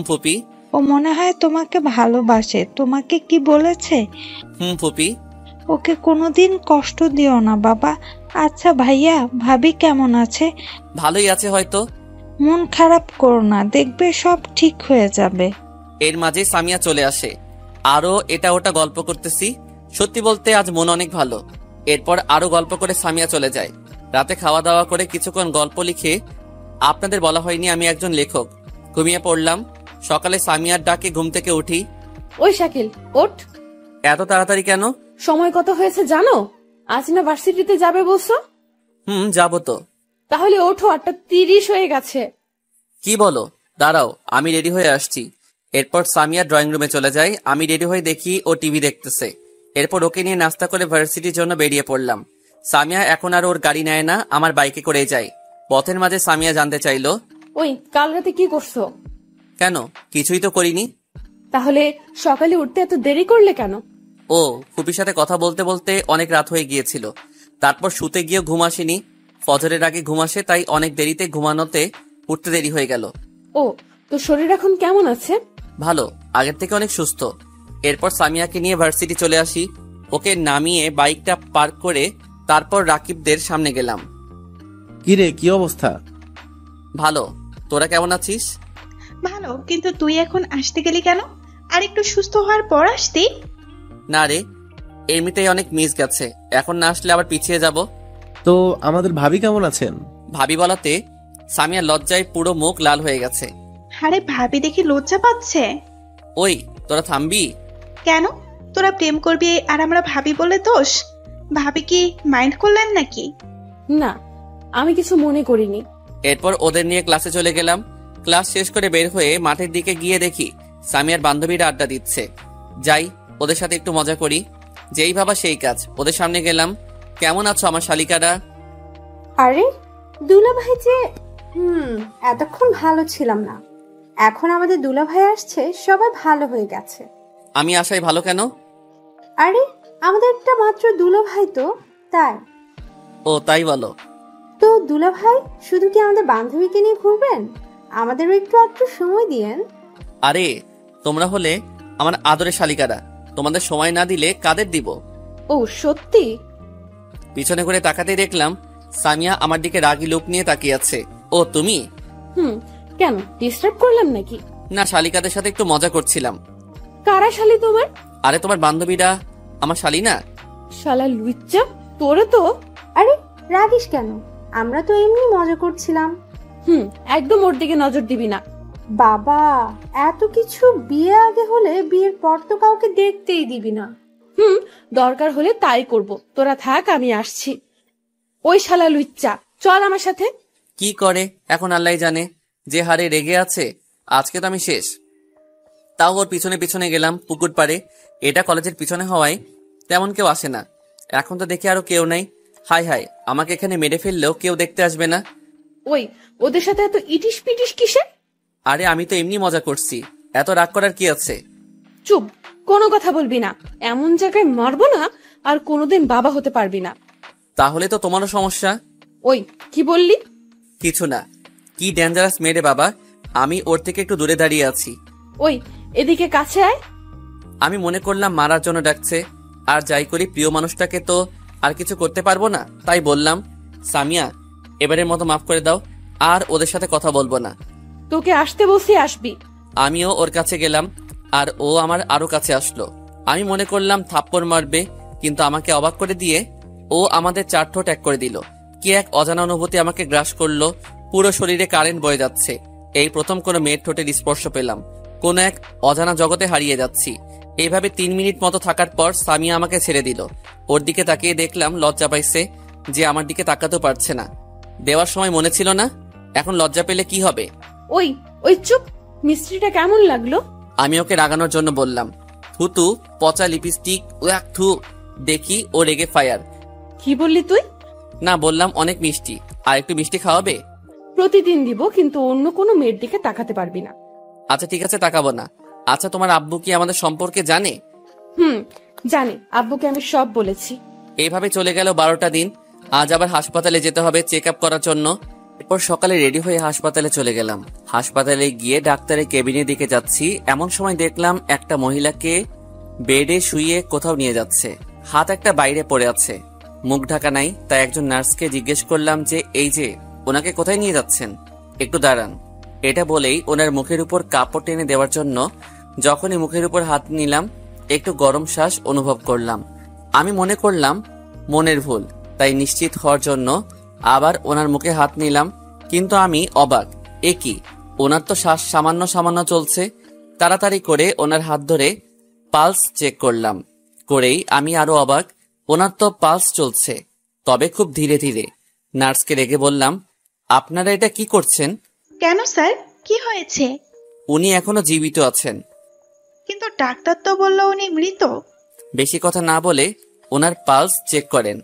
ফুপি। ও মনে হয় তোমাকে ভালোবাসে। তোমাকে কি বলেছে? ফুপি। ওকে কোনোদিন কষ্ট দিও না বাবা। আচ্ছা ভাইয়া, ভাবি কেমন আছে? ভালোই আছে হয়তো। মন খারাপ করো না, দেখবে সব ঠিক হয়ে যাবে। এর মাঝে সামিয়া চলে আসে। আরো এটা ওটা গল্প করতেছি। সত্যি বলতে আজ মন অনেক ভালো। এরপর আরো গল্প করে সামিয়া চলে যায়। রাতে খাওয়া দাওয়া করে কিছুক্ষণ গল্প লিখে, আপনাদের বলা হয়নি আমি একজন লেখক, ঘুমিয়ে পড়লাম। সকালে সামিয়ার ডাকে ঘুম থেকে উঠি। ওই শাকিল, ওঠ। এত তাড়াতাড়ি কেন? সময় কত হয়েছে জানো? আজ না ভার্সিটিতে যাবে বলছো? যাবো তো। তাহলে ওঠো, 8:30 হয়ে গেছে। কি বলো? দাঁড়াও, আমি রেডি হয়ে আসছি। এরপর সামিয়া ড্রয়িং রুমে চলে যায়। আমি রেডি হয়ে দেখি ও টিভি দেখতেছে। এরপর ওকে নিয়ে নাস্তা করে ভার্সিটির জন্য বেরিয়ে পড়লাম। সামিয়া এখন আর ওর গাড়ি নেয় না, আমার বাইকে করেই যায়। পথের মাঝে সামিয়া জানতে চাইলো, ওই কাল রাতে কি করছো? কেন, কিছুই তো করিনি। তাহলে সকালে উঠতে এত দেরি করলে কেন? ও, ফুপির সাথে কথা বলতে বলতে অনেক রাত হয়ে গিয়েছিল। তারপর শুতে গিয়ে ঘুম আসেনি। ফজরের আগে ঘুম আসে, তাই অনেক দেরিতে ঘুমানোতে উঠতে দেরি হয়ে গেল। ও, তোর শরীর এখন কেমন আছে? ভালো, আগের থেকে অনেক সুস্থ। এরপর সামিয়াকে নিয়ে ভার্সিটি চলে আসি। ওকে নামিয়ে বাইকটা পার্ক করে তারপর রাকিবদের সামনে গেলাম। কিরে, কি অবস্থা? ভালো, তোরা কেমন আছিস? ভালো, কিন্তু তুই এখন আসতে গেলি কেন? আর একটু সুস্থ হওয়ার পর আসতি। না রে, এমনিতেই অনেক মিস গেছে, এখন না আসলে আবার পিছিয়ে যাব। তো আমাদের ভাবি কেমন আছেন? ভাবি বলাতে সামিয়া লজ্জায় পুরো মুখ লাল হয়ে গেছে। আরে ভাবি দেখি লজ্জা পাচ্ছে। ওই তোরা থামবি? কেন? তোরা প্রেম করবি আর আমরা ভাবি বলে দোষ? ভাবি কি মাইন্ড করলেন নাকি? না, আমি কিছু মনে করিনি। এরপর ওদের নিয়ে ক্লাসে চলে গেলাম। ক্লাস শেষ করে বের হয়ে মাঠের দিকে গিয়ে দেখি সামিয়ার বান্ধবীরা আড্ডা দিচ্ছে। যাই, ওদের সাথে একটু মজা করি। যেই ভাবা সেই কাজ, ওদের সামনে গেলাম। কেমন আছো আমার শালিকারা? আরে দুলাভাই যে এতক্ষণ ভালো ছিলাম না, এখন আমাদের দুলাভাই আসছে, সবাই ভালো হয়ে গেছে। আমি আশায় ভালো কেন? আরে আমাদের একটা মাত্র দুলাভাই তো, তাই। ও তাই বলো? তো দুলাভাই শুধু কি আমাদের বান্ধবীকে নিয়ে ঘুরবেন? আমাদেরও একটু আধটু সময় দিয়েন। আরে তোমরা হলে আমার আদরের শালিকারা, তোমাদের সময় না দিলে কাদের দিব? ও সত্যি? পিছনে করে তাকাতেই দেখলাম সামিয়া আমার দিকে রাগী লোক নিয়ে তাকিয়ে আছে। ও তুমি? কেন, ডিস্টার্ব করলাম নাকি? না, শালিকাদের সাথে একটু মজা করছিলাম। কারা শালি তোমার? আরে তোমার বান্ধবীরা আমার শালি না? শালা লুচ্চা, তোরে তো। আরে রাগিস কেন, আমরা তো এমনি মজা করছিলাম। একদম ওর দিকে নজর দিবি না। বাবা, এত কিছু বিয়ে আগে হলে বিয়ের পর তো কাউকে দেখতেই দিবি না। দরকার হলে তাই করব, তোরা থাক, আমি আসছি। ওই শালা লুচ্চা, চল আমার সাথে। কি করে এখন আল্লাহ জানে। যে হারে রেগে আছে, আজকে তো আমি শেষ। তাও ওর পিছনে পিছনে গেলাম পুকুর পাড়ে। এটা কলেজের পিছনে হওয়ায় তেমন কেউ আসে না। এখন তো দেখি আরো কেউ নাই। হাই হাই, আমাকে এখানে মেরে ফেললেও কেউ দেখতে আসবে না। ওই ওদের সাথে এত ইটিস পিটিস কিসে? আরে আমি তো এমনি মজা করছি, এত রাগ করার কি আছে? চুপ, কোনো কথা বলবি না। এমন জায়গায় মারবো না, আর কোনোদিন বাবা হতে পারবি না। তাহলে তো তোমারও সমস্যা। ওই কি বললি? কিছু না। কি ডেঞ্জারাস মেরে বাবা, আমি ওর থেকে একটু দূরে দাঁড়িয়ে আছি। ওই এদিকে কাছে আয়। আমি মনে করলাম মারার জন্য ডাকছে, আর যাই করি প্রিয় মানুষটাকে তো আর কিছু করতে পারবো না, তাই বললাম সামিয়া এবারের মতো মাফ করে দাও, আর ওদের সাথে কথা বলবো না। তোকে আসতে বলছি, আসবি। আমিও ওর কাছে গেলাম, আর ও আমার আরো কাছে আসলো। আমি মনে করলাম থাপ্পড় মারবে, কিন্তু আমাকে অবাক করে দিয়ে ও আমাদের চার ঠোঁট এক করে দিল। কি এক অজানা অনুভূতি আমাকে গ্রাস করলো, পুরো শরীরে কারেন্ট বয়ে যাচ্ছে। এই প্রথম কোনো মেয়ের ঠোঁটের স্পর্শ পেলাম, কোন এক অজানা জগতে হারিয়ে যাচ্ছি। এইভাবে 3 মিনিট মতো থাকার পর সামিয়া আমাকে ছেড়ে দিল। ওর দিকে তাকিয়ে দেখলাম লজ্জা পাইছে, যে আমার দিকে তাকাতেও পারছে না। দেওয়ার সময় মনে ছিল না, এখন লজ্জা পেলে কি হবে? ওই ওই চুপ, মিস্ত্রিটা কেমন লাগলো? আমি ওকে রাগানোর জন্য বললাম, থুতু, পচা লিপস্টিক, ওয়াক থু। দেখি ও রেগে ফায়ার। কি বললি তুই? না, বললাম অনেক মিষ্টি, আর একটু মিষ্টি খাওয়াবে? প্রতিদিন দিব, কিন্তু অন্য কোনো মেয়ের দিকে তাকাতে পারবি না। আচ্ছা ঠিক আছে, তাকাবো না। আচ্ছা তোমার আব্বু কি আমাদের সম্পর্কে জানে? জানে, আব্বুকে আমি সব বলেছি। এইভাবে চলে গেল 12টা দিন। আজ আবার হাসপাতালে যেতে হবে চেক আপ করার জন্য। এরপর সকালে রেডি হয়ে হাসপাতালে চলে গেলাম। হাসপাতালে গিয়ে ডাক্তারের কেবিনের দিকে যাচ্ছি, এমন সময় দেখলাম একটা মহিলাকে বেডে শুইয়ে কোথাও নিয়ে যাচ্ছে। হাত একটা বাইরে পড়ে আছে, মুখ ঢাকা নাই। তাই একজন নার্সকে জিজ্ঞেস করলাম যে এই যে ওনাকে কোথায় নিয়ে যাচ্ছেন, একটু দাঁড়ান। এটা বলেই ওনার মুখের উপর কাপড় টেনে দেওয়ার জন্য যখনই মুখের উপর হাত নিলাম, একটু গরম শ্বাস অনুভব করলাম। আমি মনে করলাম মনের ভুল, তাই নিশ্চিত হওয়ার জন্য আবার ওনার মুখে হাত নিলাম। কিন্তু আমি অবাক, এ কি, ওনার তো শ্বাস সামান্য সামান্য চলছে। তাড়াতাড়ি করে ওনার হাত ধরে পালস চেক করলাম। করেই আমি আরো অবাক, ওনার তো পালস চলছে, তবে খুব ধীরে ধীরে। নার্সকে রেগে বললাম, আপনারা এটা কি করছেন? কেন স্যার, কি হয়েছে? উনি এখনো জীবিত আছেন। কিন্তু ডাক্তার তো বললো উনি মৃত। বেশি কথা না বলে ওনার পালস চেক করেন।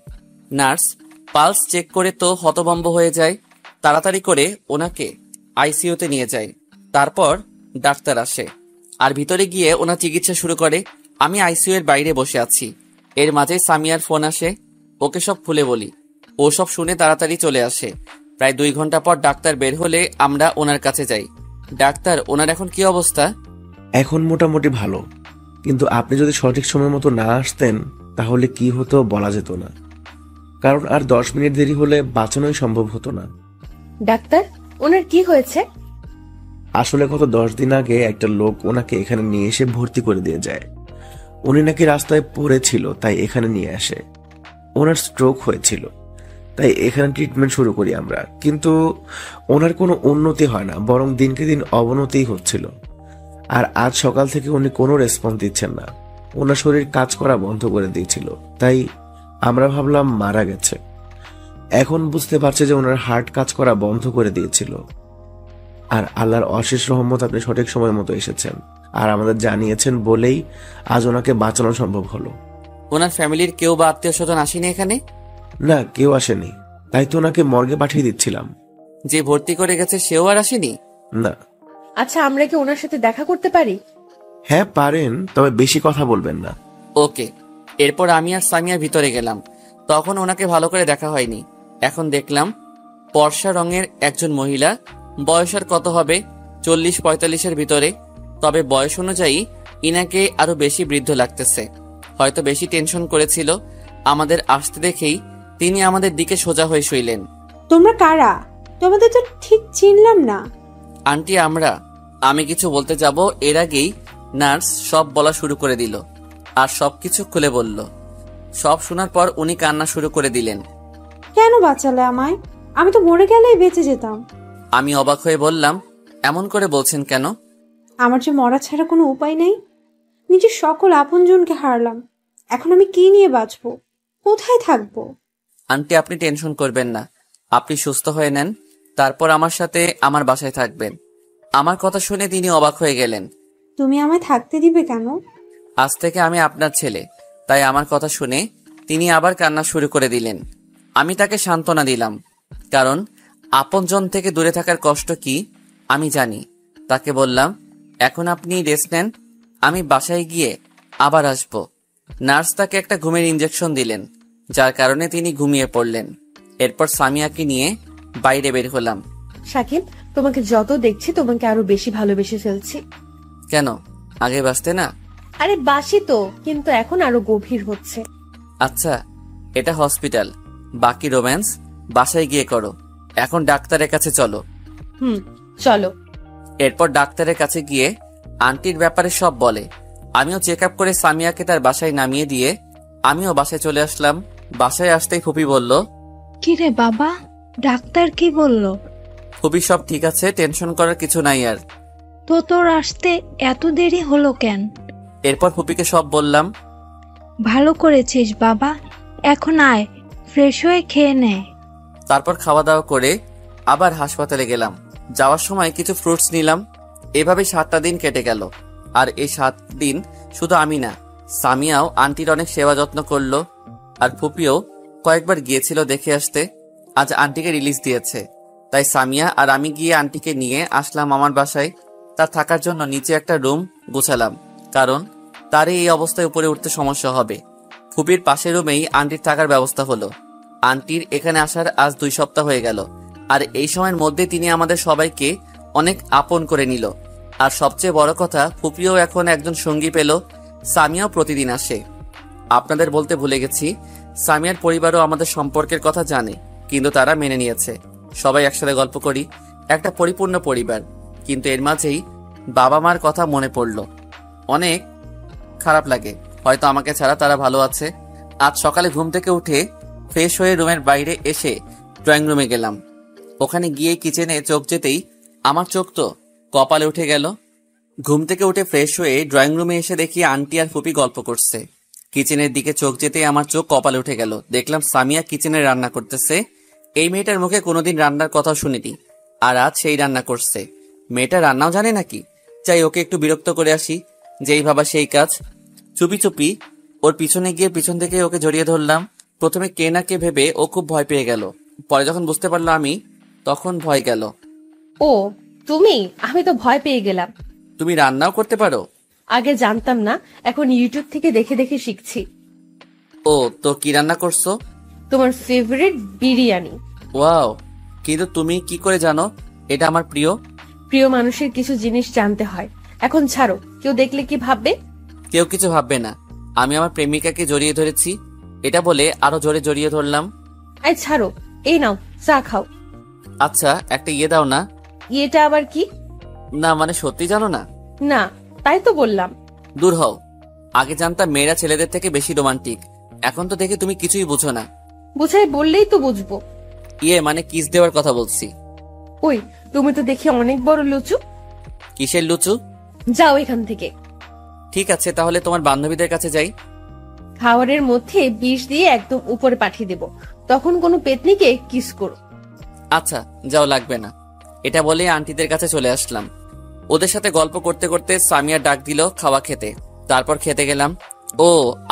নার্স পালস চেক করে তো হতভম্ব হয়ে যায়। তাড়াতাড়ি করে ওনাকে আইসিইউতে নিয়ে যায়। তারপর ডাক্তার আসে আর ভিতরে গিয়ে ওনার চিকিৎসা শুরু করে। আমি আইসিইউ এর বাইরে বসে আছি। এর মাঝে সামিয়ার ফোন আসে, ওকে সব খুলে বলি। ও সব শুনে তাড়াতাড়ি চলে আসে। প্রায় 2 ঘন্টা পর ডাক্তার বের হলে আমরা ওনার কাছে যাই। ডাক্তার, ওনার এখন কি অবস্থা? এখন মোটামুটি ভালো, কিন্তু আপনি যদি সঠিক সময় মতো না আসতেন তাহলে কি হতো বলা যেত না, কারণ আর 10 মিনিট দেরি হলে বাঁচানোই সম্ভব হতো না। ডাক্তার, ওনার কি হয়েছে? আসলে গত 10 দিন আগে একটা লোক ওনাকে এখানে নিয়ে এসে ভর্তি করে দিয়ে যায়। উনি নাকি রাস্তায় পড়েছিল, তাই এখানে নিয়ে আসে। ওনার স্ট্রোক হয়েছিল, তাই এখানে ট্রিটমেন্ট শুরু করি আমরা। কিন্তু ওনার কোনো উন্নতি হয় না, বরং দিনকে দিন অবনতিই হচ্ছিল। আর আজ সকাল থেকে উনি কোনো রেসপন্স দিচ্ছেন না। ওনার শরীর কাজ করা বন্ধ করে দিয়েছিল, তাই আমরা ভাবলাম মারা গেছে। এখন বুঝতে পারছে যে ওনার হার্ট কাজ করা বন্ধ করে দিয়েছিল। আর আল্লাহর অশেষ রহমত, আপনি সঠিক সময় মতো এসেছেন আর আমাদের জানিয়েছেন বলেই আজ ওনাকে বাঁচানো সম্ভব হলো। ওনার ফ্যামিলির কেউ বা আত্মীয় স্বজন আসেনি এখানে? না, কেউ আসেনি, তাই তো ওনাকে মর্গে পাঠিয়ে দিচ্ছিলাম। যে ভর্তি করে গেছে সেও আর আসেনি? না। আচ্ছা, আমরা কি ওনার সাথে দেখা করতে পারি? হ্যাঁ পারেন, তবে বেশি কথা বলবেন না। ওকে। এরপর আমি আর সামিয়া ভিতরে গেলাম। তখন ওনাকে ভালো করে দেখা হয়নি। এখন দেখলাম ফর্সা রঙের একজন মহিলা। বয়স আর কত হবে, 40-45-এর ভিতরে। তবে বয়স অনুযায়ী ইনাকে আরো বেশি বৃদ্ধ লাগতেছে। হয়তো বেশি টেনশন করেছিল। আমাদের আসতে দেখেই তিনি আমাদের দিকে সোজা হয়ে শুইলেন। তোমরা কারা? তোমাদের তো ঠিক চিনলাম না। আন্টি, আমি কিছু বলতে যাব এর আগেই নার্স সব বলা শুরু করে দিল আর সবকিছু খুলে বলল। সব শোনার পর উনি কান্না শুরু করে দিলেন। কেন বাঁচালে আমায়? আমি তো মরে গেলেই বেঁচে যেতাম। আমি অবাক হয়ে বললাম, এমন করে বলছেন কেন? আমার যে মরা ছাড়া কোনো উপায় নেই। নিজের সকল আপনজনকে হারলাম। এখন আমি কি নিয়ে বাঁচবো? কোথায় থাকবো? আন্টি, আপনি টেনশন করবেন না। আপনি সুস্থ হয়ে নেন, তারপর আমার সাথে আমার বাসায় থাকবেন। আমার কথা শুনে তিনি অবাক হয়ে গেলেন। তুমি আমায় থাকতে দিবে কেন? আজ থেকে আমি আপনার ছেলে, তাই আমার কথা শুনে তিনি আবার কান্না শুরু করে দিলেন। আমি তাকে সান্ত্বনা দিলাম, কারণ আপনজন থেকে দূরে থাকার কষ্ট কি আমি জানি। তাকে বললাম, এখন আপনি রেস্ট নেন, আমি বাসায় গিয়ে আবার আসব। নার্স তাকে একটা ঘুমের ইঞ্জেকশন দিলেন, যার কারণে তিনি ঘুমিয়ে পড়লেন। এরপর সামিয়াকে নিয়ে বাইরে বের হলাম। শাকিব, তোমাকে যত দেখছি তোমাকে আরো বেশি ভালোবেসে ফেলছি। কেন, আগে বাসতে না? আরে বাসি তো, কিন্তু এখন আরো গভীর হচ্ছে। আচ্ছা, এটা হসপিটাল, বাকি রোম্যান্স বাসায় গিয়ে করো। এখন ডাক্তারের কাছে চলো। চলো। এরপর ডাক্তারের কাছে গিয়ে আন্টির ব্যাপারে সব বলে। আমিও চেক আপ করে সামিয়াকে তার বাসায় নামিয়ে দিয়ে আমিও বাসায় চলে আসলাম। বাসায় আসতেই ফুপি বলল, কি রে বাবা, ডাক্তার কি বললো? ফুপি, সব ঠিক আছে, টেনশন করার কিছু নাই আর। তো তোর আসতে এত দেরি হলো কেন? এরপর ফুপিকে সব বললাম। ভালো করেছিস বাবা, এখন আয়, ফ্রেশ হয়ে খেয়ে নে। তারপর খাওয়া দাওয়া করে আবার হাসপাতালে গেলাম। যাওয়ার সময় কিছু ফ্রুটস নিলাম। এভাবে 7টা দিন কেটে গেল। আর এই 7 দিন শুধু আমি না, সামিয়াও আন্টির অনেক সেবা যত্ন করলো। আর ফুপিও কয়েকবার গিয়েছিল দেখে আসতে। আজ আন্টিকে রিলিজ দিয়েছে, তাই সামিয়া আর আমি গিয়ে আন্টিকে নিয়ে আসলাম আমার বাসায়। তার থাকার জন্য নিচে একটা রুম গোছালাম, কারণ তার এই অবস্থায় উপরে উঠতে সমস্যা হবে। ফুপির পাশের রুমেই আন্টির থাকার ব্যবস্থা হলো। আন্টির এখানে আসার আজ 2 সপ্তাহ হয়ে গেল। আর এই সময়ের মধ্যে তিনি আমাদের সবাইকে অনেক আপন করে নিল। আর সবচেয়ে বড় কথা, ফুপিও এখন একজন সঙ্গী পেল। সামিয়াও প্রতিদিন আসে। আপনাদের বলতে ভুলে গেছি, সামিয়ার পরিবারও আমাদের সম্পর্কের কথা জানে, কিন্তু তারা মেনে নিয়েছে। সবাই একসাথে গল্প করি, একটা পরিপূর্ণ পরিবার। কিন্তু এর মাঝেই বাবা মার কথা মনে পড়ল। অনেক খারাপ লাগে, হয়তো আমাকে ছাড়া তারা ভালো আছে। আজ সকালে ঘুম থেকে উঠে ফ্রেশ হয়ে রুমের বাইরে এসে ড্রয়িং রুমে গেলাম। ওখানে গিয়ে কিচেনে চোখ যেতেই আমার চোখ তো কপালে উঠে গেল। ঘুম থেকে উঠে ফ্রেশ হয়ে ড্রয়িং রুমে এসে দেখি আন্টি আর ফুপি গল্প করছে। কিচেনের দিকে চোখ যেতেই আমার চোখ কপালে উঠে গেল। দেখলাম সামিয়া কিচেনে রান্না করতেছে। এই মেয়েটার মুখে কোনোদিন রান্নার কথা শুনিনি, আর আজ সেই রান্না করছে। মেয়েটা রান্নাও জানে নাকি? চাই ওকে একটু বিরক্ত করে আসি, যেই ভাবা সেই কাজ। চুপি চুপি ওর পিছনে গিয়ে পিছন থেকে ওকে জড়িয়ে ধরলাম। প্রথমে কে না কে ভেবে ও খুব ভয় পেয়ে গেল। পরে যখন বুঝতে পারলো আমি, তখন ভয় গেল। ও তুমি? আমি তো ভয় পেয়ে গেলাম। তুমি রান্নাও করতে পারো? আগে জানতাম না, এখন ইউটিউব থেকে দেখে দেখে শিখছি। ও, তো কি রান্না করছো? তোমার ফেভারিট বিরিয়ানি। ওয়াও, কিন্তু তুমি কি করে জানো এটা আমার প্রিয়? প্রিয় মানুষের কিছু জিনিস জানতে হয়। এখন ছাড়ো, কেউ দেখলে কি ভাববে? কেউ কিছু ভাববে না। আমি আমার প্রেমিকাকে জড়িয়ে ধরেছি, এটা বলে আরো জোরে জড়িয়ে ধরলাম। এই ছাড়ো, এই নাও চা খাও। আচ্ছা একটা ইয়ে দাও না। এটা আবার কি? না মানে সত্যি জানো না? না, তাই তো বললাম। দূর হও, আগে জানতাম মেয়েরা ছেলেদের থেকে বেশি রোমান্টিক, এখন তো দেখে তুমি কিছুই বুঝো না। বুঝাই বললেই তো বুঝবো। ইয়ে মানে কিস দেওয়ার কথা বলছি। ওই তুমি তো দেখি অনেক বড় লুচু। কিসের লুচু? যাও এখান থেকে। ঠিক আছে তাহলে তোমার বান্ধবীদের কাছে যাই। খাবারের মধ্যে বিষ দিয়ে একদম উপরে পাঠিয়ে দেব, তখন কোনো পেতনিকে কিস করো। আচ্ছা যাও, লাগবে না। এটা বলে আন্টিদের কাছে চলে আসলাম। ওদের সাথে গল্প করতে করতে সামিয়া ডাক দিল খাওয়া খেতে। তারপর খেতে গেলাম। ও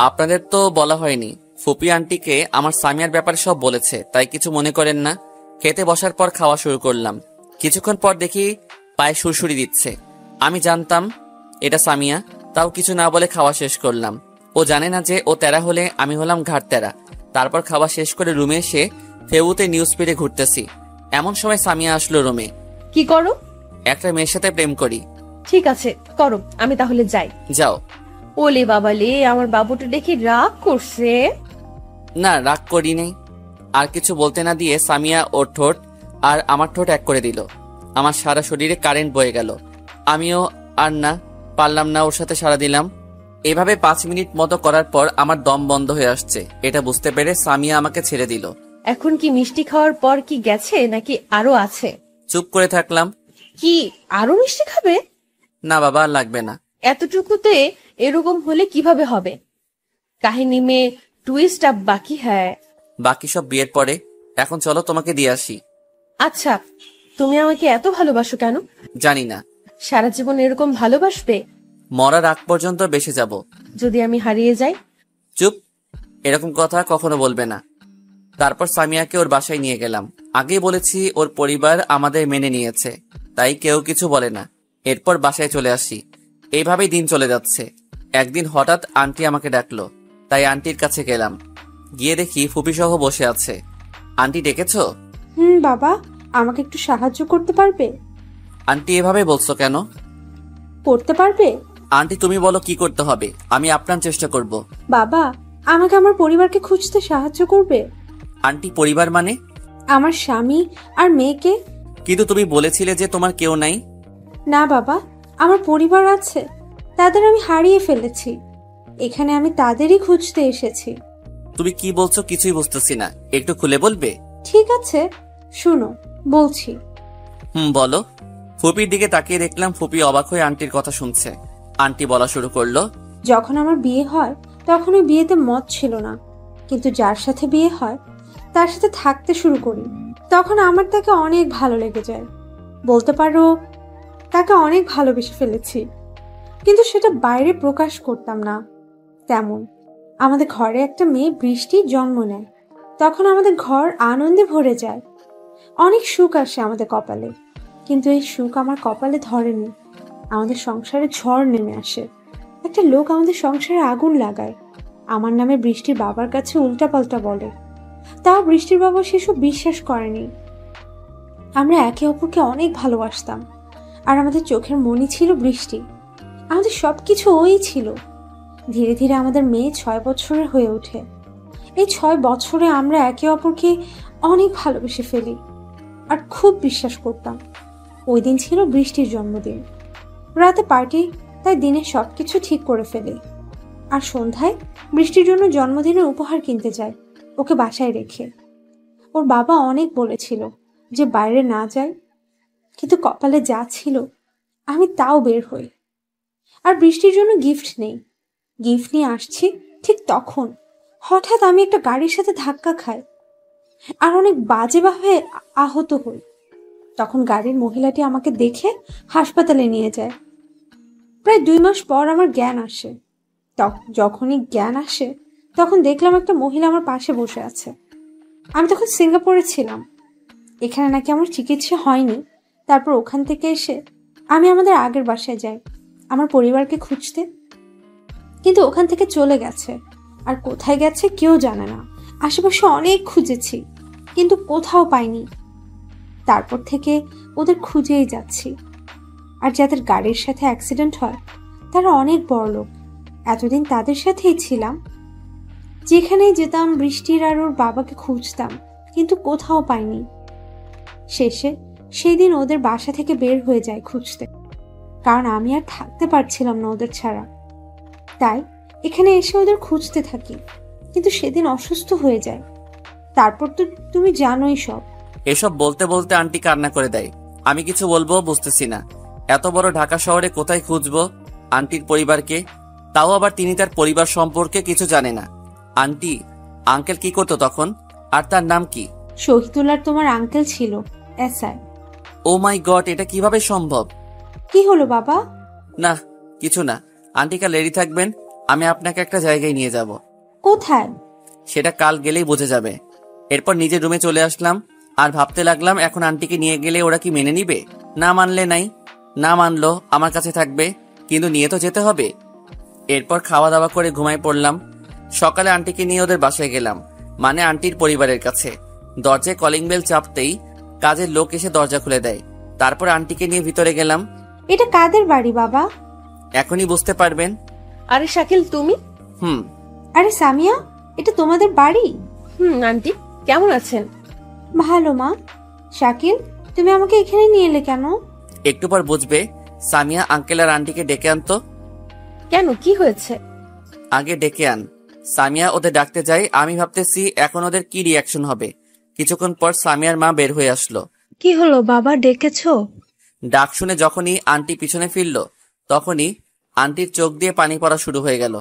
আপনাদের তো বলা হয়নি, ফুপি আন্টিকে আমার সামিয়ার ব্যাপারে সব বলেছে, তাই কিছু মনে করেন না। খেতে বসার পর খাওয়া শুরু করলাম। কিছুক্ষণ পর দেখি পায়ে সুরসুরি দিচ্ছে। আমি জানতাম এটা সামিয়া, তাও কিছু না বলে খাওয়া শেষ করলাম। ও জানে না যে ও তেরা হলে আমি হলাম ঘাট তেরা। তারপর খাওয়া শেষ করে রুমে এসে ফেউতে নিউজ পেড়ে ঘুরতেছি। এমন সময় সামিয়া আসলো রুমে। কি করো? একটা মেয়ের সাথে প্রেম করি। ঠিক আছে করো, আমি তাহলে যাই। যাও। ওলে বাবালে, আমার বাবুটা দেখি রাগ করছে। না রাগ করি নেই। আর কিছু বলতে না দিয়ে সামিয়া ওর ঠোঁট আর আমার ঠোঁট এক করে দিল। আমার সারা শরীরে কারেন্ট বয়ে গেল। আমিও আর না পারলাম না, ওর সাথে সারা দিলাম। এভাবে 5 মিনিট মতো করার পর আমার দম বন্ধ হয়ে আসছে। এটা বুঝতে পেরে সামিয়া আমাকে ছেড়ে দিল। এখন কি মিষ্টি খাওয়ার পর কি গেছে নাকি আরো আছে? চুপ করে থাকলাম। কি আরো মিষ্টি খাবে? না বাবা লাগবে না। এতটুকুতে এরকম হলে কিভাবে হবে? কাহিনী মে টুইস্ট আপ বাকি হ্যায়। বাকি সব বিয়ের পরে। এখন চলো তোমাকে দিয়ে আসি। আচ্ছা, তুমি আমাকে এত ভালোবাসো কেন? জানি না। সারা জীবন এরকম ভালোবাসবে? মরার আগ পর্যন্ত বেঁচে যাব। যদি আমি হারিয়ে যাই? চুপ, এরকম কথা কখনো বলবে না। তারপর সামিয়াকে ওর বাসায় নিয়ে গেলাম। আগেই বলেছি ওর পরিবার আমাদের মেনে নিয়েছে, তাই কেউ কিছু বলে না। এরপর বাসায় চলে আসি। এইভাবেই দিন চলে যাচ্ছে। একদিন হঠাৎ আন্টি আমাকে ডাকলো, তাই আন্টির কাছে গেলাম। গিয়ে দেখি ফুপি সহ বসে আছে। আন্টি ডেকেছো? বাবা, আমাকে একটু সাহায্য করতে পারবে? আন্টি এভাবে বলছো কেন? করতে পারবে? আন্টি তুমি বলো কি করতে হবে, আমি আপ্রাণ চেষ্টা করব। বাবা, আমাকে আমার পরিবারকে খুঁজতে সাহায্য করবে? আন্টি পরিবার মানে? আমার স্বামী আর মেয়েকে। কিন্তু তুমি বলেছিলে যে তোমার কেউ নাই। না বাবা, আমার পরিবার আছে, তাদের আমি হারিয়ে ফেলেছি। এখানে আমি তাদেরই খুঁজতে এসেছি। তুমি কি বলছো কিছুই বুঝতেছি না, একটু খুলে বলবে? ঠিক আছে, শুনো বলছি। বলো। ফুপির দিকে তাকিয়ে দেখলাম ফুপি অবাক হয়ে আন্টির কথা শুনছে। আন্টি বলা শুরু করলো। যখন আমার বিয়ে হয় তখন ওই বিয়েতে মত ছিল না, কিন্তু যার সাথে বিয়ে হয় তার সাথে থাকতে শুরু করি, তখন আমার তাকে অনেক ভালো লেগে যায়। বলতে পারো তাকে অনেক ভালোবেসে ফেলেছি, কিন্তু সেটা বাইরে প্রকাশ করতাম না। তেমন আমাদের ঘরে একটা মেয়ে বৃষ্টি জন্ম নেয়। তখন আমাদের ঘর আনন্দে ভরে যায়, অনেক সুখ আসে আমাদের কপালে। কিন্তু এই সুখ আমার কপালে ধরেনি। আমাদের সংসারে ঝড় নেমে আসে। একটা লোক আমাদের সংসারে আগুন লাগায়। আমার নামে বৃষ্টির বাবার কাছে উল্টাপাল্টা বলে। তাও বৃষ্টির বাবা সেসব বিশ্বাস করেনি। আমরা একে অপরকে অনেক ভালোবাসতাম, আর আমাদের চোখের মনি ছিল বৃষ্টি। আমাদের সবকিছু ওই ছিল। ধীরে ধীরে আমাদের মেয়ে 6 বছরের হয়ে ওঠে। এই 6 বছরে আমরা একে অপরকে অনেক ভালোবেসে ফেলি আর খুব বিশ্বাস করতাম। ওই দিন ছিল বৃষ্টির জন্মদিন। রাতে পার্টি, তাই দিনে সবকিছু ঠিক করে ফেলি। আর সন্ধ্যায় বৃষ্টির জন্য জন্মদিনের উপহার কিনতে যায়, ওকে বাসায় রেখে। ওর বাবা অনেক বলেছিল যে বাইরে না যায়, কিন্তু কপালে যা ছিল আমি তাও বের হই। আর বৃষ্টির জন্য গিফট নেই। গিফট নিয়ে আসছি, ঠিক তখন হঠাৎ আমি একটা গাড়ির সাথে ধাক্কা খাই আর অনেক বাজেভাবে আহত হই। তখন গাড়ির মহিলাটি আমাকে দেখে হাসপাতালে নিয়ে যায়। প্রায় 2 মাস পর আমার জ্ঞান আসে। যখনই জ্ঞান আসে তখন দেখলাম একটা মহিলা আমার পাশে বসে আছে। আমি তখন সিঙ্গাপুরে ছিলাম। এখানে নাকি আমার চিকিৎসা হয়নি। তারপর ওখান থেকে এসে আমি আমাদের আগের বাসায় যাই আমার পরিবারকে খুঁজতে, কিন্তু ওখান থেকে চলে গেছে। আর কোথায় গেছে কেউ জানে না। আশেপাশে অনেক খুঁজেছি, কিন্তু কোথাও পাইনি। তারপর থেকে ওদের খুঁজেই যাচ্ছি। আর যাদের গাড়ির সাথে অ্যাক্সিডেন্ট হয় তারা অনেক বড়লোক। এতদিন তাদের সাথেই ছিলাম। যেখানেই যেতাম বৃষ্টির আর ওর বাবাকে খুঁজতাম, কিন্তু কোথাও পাইনি। শেষে সেদিন ওদের বাসা থেকে বের হয়ে যায় খুঁজতে, কারণ আমি আর থাকতে পারছিলাম না ওদের ছাড়া। তাই এখানে এসে ওদের খুঁজতে থাকি, কিন্তু সেদিন অসুস্থ হয়ে যায়। তারপর তো তুমি জানোই সব। এসব বলতে বলতে আন্টি কান্না করে দেয়। আমি কিছু বলবো বুঝতেছি না। এত বড় ঢাকা শহরে কোথায় খুঁজবো আন্টির পরিবারকে? তাও আবার তিনি তার পরিবার সম্পর্কে কিছু জানে না। আন্টি, আঙ্কেল কি করতো তখন? আর তার নাম কি? শহীদুল্লাহ তোমার আঙ্কেল ছিল, এসআই। ও মাই গড, এটা কিভাবে সম্ভব? কি হলো বাবা? না কিছু না। আন্টি কাল রেডি থাকবেন, আমি আপনাকে একটা জায়গায় নিয়ে যাব। কোথায়? সেটা কাল গেলেই বোঝা যাবে। এরপর নিজের রুমে চলে আসলাম আর ভাবতে লাগলাম এখন আন্টিকে নিয়ে গেলে ওরা কি মেনে নিবে? না মানলে নাই, না মানলো আমার কাছে থাকবে, কিন্তু নিয়ে তো যেতে হবে। এরপর খাওয়া দাওয়া করে ঘুমাই পড়লাম। সকালে আন্টিকে নিয়ে ওদের বাসায় গেলাম, মানে আন্টির পরিবারের কাছে। দরজায় কলিং বেল চাপতেই কাজের লোক এসে দরজা খুলে দেয়। তারপর আন্টিকে নিয়ে ভিতরে গেলাম। এটা কাদের বাড়ি বাবা? এখনই বুঝতে পারবেন। আরে শাকিল, তুমি? আরে সামিয়া, এটা তোমাদের বাড়ি? আন্টি কেমন আছেন? ভালো মা। শাকিল, তুমি আমাকে এখানে নিয়ে এলে কেন? একটু পর বুঝবে। সামিয়া, আঙ্কেল আর আন্টিকে ডেকে আনতো। কেন, কি হয়েছে? আগে ডেকে আন। সামিয়া ওদের ডাকতে যায়। আমি ভাবতেছি এখন ওদের কি রিয়াকশন হবে। কিছুক্ষণ পর সামিয়ার মা বের হয়ে আসলো। কি হলো বাবা, ডেকেছো? ডাক শুনে যখনই আন্টি পিছনে ফিরল, তখনই আন্টির চোখ দিয়ে পানি পড়া শুরু হয়ে গেল।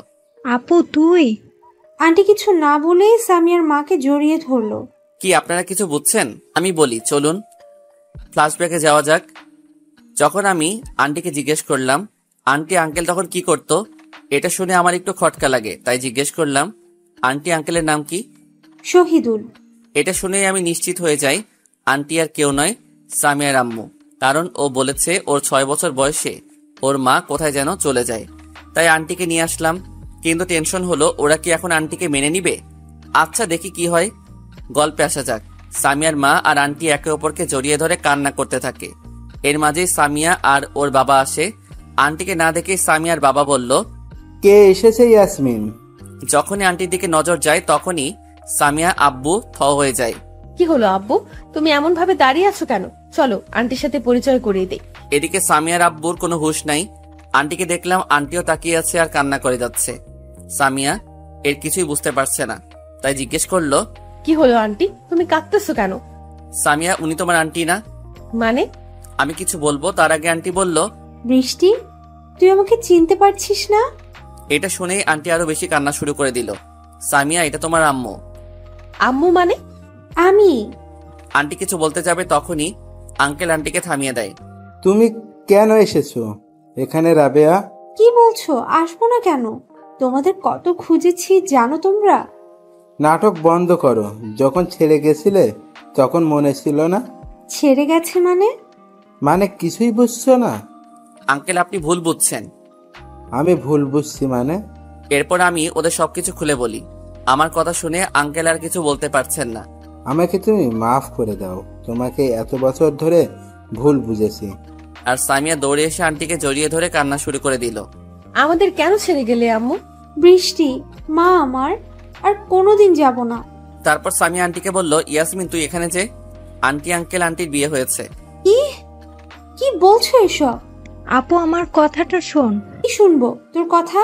আপু তুই? আন্টি কিছু না বলেই সামিয়ার মাকে জড়িয়ে ধরলো। কি আপনারা কিছু বুঝছেন? আমি বলি, চলুন ফ্ল্যাশব্যাকে যাওয়া যাক। যখন আমি আন্টিকে জিজ্ঞেস করলাম আন্টি আঙ্কেল তখন কি করতো, এটা শুনে আমার একটু খটকা লাগে, তাই জিজ্ঞেস করলাম আন্টি আঙ্কেলের নাম কি? শহীদুল। এটা শুনে আমি নিশ্চিত হয়ে যাই আন্টি আর কেউ নয়, সামিয়ার আম্মু। কারণ ও বলেছে ওর 6 বছর বয়সে ওর মা কোথায় যেন চলে যায়। তাই আন্টিকে নিয়ে আসলাম, কিন্তু টেনশন হলো ওরা কি এখন আন্টিকে মেনে নিবে। আচ্ছা দেখি কি হয়। গল্পে আসা যাক। সামিয়ার মা আর আন্টি একে অপরকে জড়িয়ে ধরে কান্না করতে থাকে। এর মাঝেই সামিয়া আর ওর বাবা আসে। আন্টিকে না দেখে সামিয়ার বাবা বলল, কে এসেছে ইয়াসমিন? যখনই আন্টির দিকে নজর যায় তখনই সামিয়া আব্বু থ হয়ে যায়। কি হলো আব্বু, তুমি এমন ভাবে দাঁড়িয়ে আছো কেন? চলো আন্টির সাথে পরিচয় করিয়ে দেই। এদিকে সামিয়ার আব্বুর কোনো হুঁশ নাই। আন্টিকে দেখলাম আন্টিও তাকিয়ে আছে আর কান্না করে যাচ্ছে। সামিয়া এর কিছুই বুঝতে পারছে না, তাই জিজ্ঞেস করলো, কি হলো আন্টি, তুমি কাঁদতেছো কেন? সামিয়া, উনি তোমার আন্টি না? মানে? আমি কিছু বলবো তার আগে আন্টি বলল, বৃষ্টি, তুই আমাকে চিনতে পারছিস না? এটা শুনেই আন্টি আরো বেশি কান্না শুরু করে দিল। সামিয়া, এটা তোমার আম্মু। আম্মু মানে? আমি। আন্টি কিছু বলতে যাবে তখনই আঙ্কেল আন্টিকে থামিয়ে দেয়। তুমি কেন এসেছো এখানে রাবেয়া? কি বলছো? আসবো না কেন? তোমাদের কত খুঁজেছি জানো তোমরা? নাটক বন্ধ করো। যখন ছেড়ে গেছিলে তখন মনে ছিল না? ছেড়ে গেছে মানে? মানে কিছুই বুঝছো না? আঙ্কেল আপনি ভুল বুঝছেন। আমি ভুল বুঝছি মানে? এরপর আমি ওদের সবকিছু খুলে বলি। আমার কথা শুনে আঙ্কেল আর কিছু বলতে পারছেন না। আমাকে তুমি মাফ করে দাও, তোমাকে এত বছর ধরে ভুল বুঝেছি। আর সামিয়া দৌড়ে এসে আন্টিকে জড়িয়ে ধরে কান্না শুরু করে দিল। আমাদের কেন ছেড়ে গেলে আম্মু? বৃষ্টি, মা আমার আর কোনোদিন যাব না। তারপর সামিয়া আন্টিকে বলল, ইয়াসমিন তুই এখানে যে, আন্টি আঙ্কেল আন্টির বিয়ে হয়েছে। কি বলছো এসব? আপু আমার কথাটা শোন। কি শুনবো তোর কথা?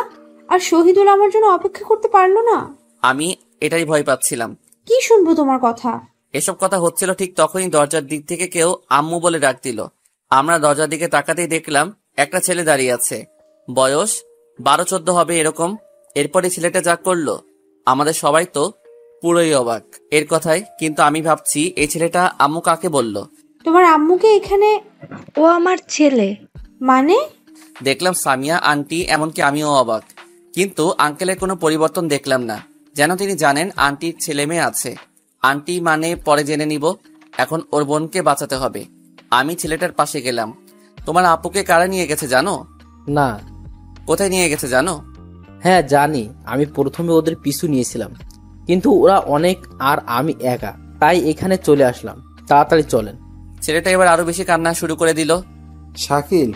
আর শহীদুল আমার জন্য অপেক্ষা করতে পারলো না? আমি এটাই ভয় পাচ্ছিলাম। কি শুনবো তোমার কথা? এসব কথা হচ্ছিল ঠিক তখনই দরজার দিক থেকে কেউ আম্মু বলে ডাক দিল। আমরা দরজার দিকে তাকাতেই দেখলাম একটা ছেলে দাঁড়িয়ে আছে, বয়স 12-14 হবে এরকম। এরপরে ছেলেটা যা করলো আমাদের সবাই তো পুরোই অবাক এর কথায়। কিন্তু আমি ভাবছি এই ছেলেটা আম্মু কাকে বলল? তোমার আম্মুকে এখানে? ও আমার ছেলে। মানে? দেখলাম সামিয়া, আন্টি, এমনকি আমিও অবাক। কিন্তু আঙ্কেলের কোনো পরিবর্তন দেখলাম না, যেন তিনি জানেন আন্টির ছেলে মেয়ে আছে। আন্টি মানে পরে জেনে নিব, এখন ওর বোনকে বাঁচাতে হবে। আমি ছেলেটার পাশে গেলাম। তোমার আপুকে কারা নিয়ে গেছে জানো? না। কোথায় নিয়ে গেছে জানো? হ্যাঁ জানি, আমি প্রথমে ওদের পিছু নিয়েছিলাম, কিন্তু ওরা অনেক আর আমি একা, তাই এখানে চলে আসলাম। তাড়াতাড়ি চলেন। ছেলেটা এবার আরো বেশি কান্না শুরু করে দিল। শাকিল,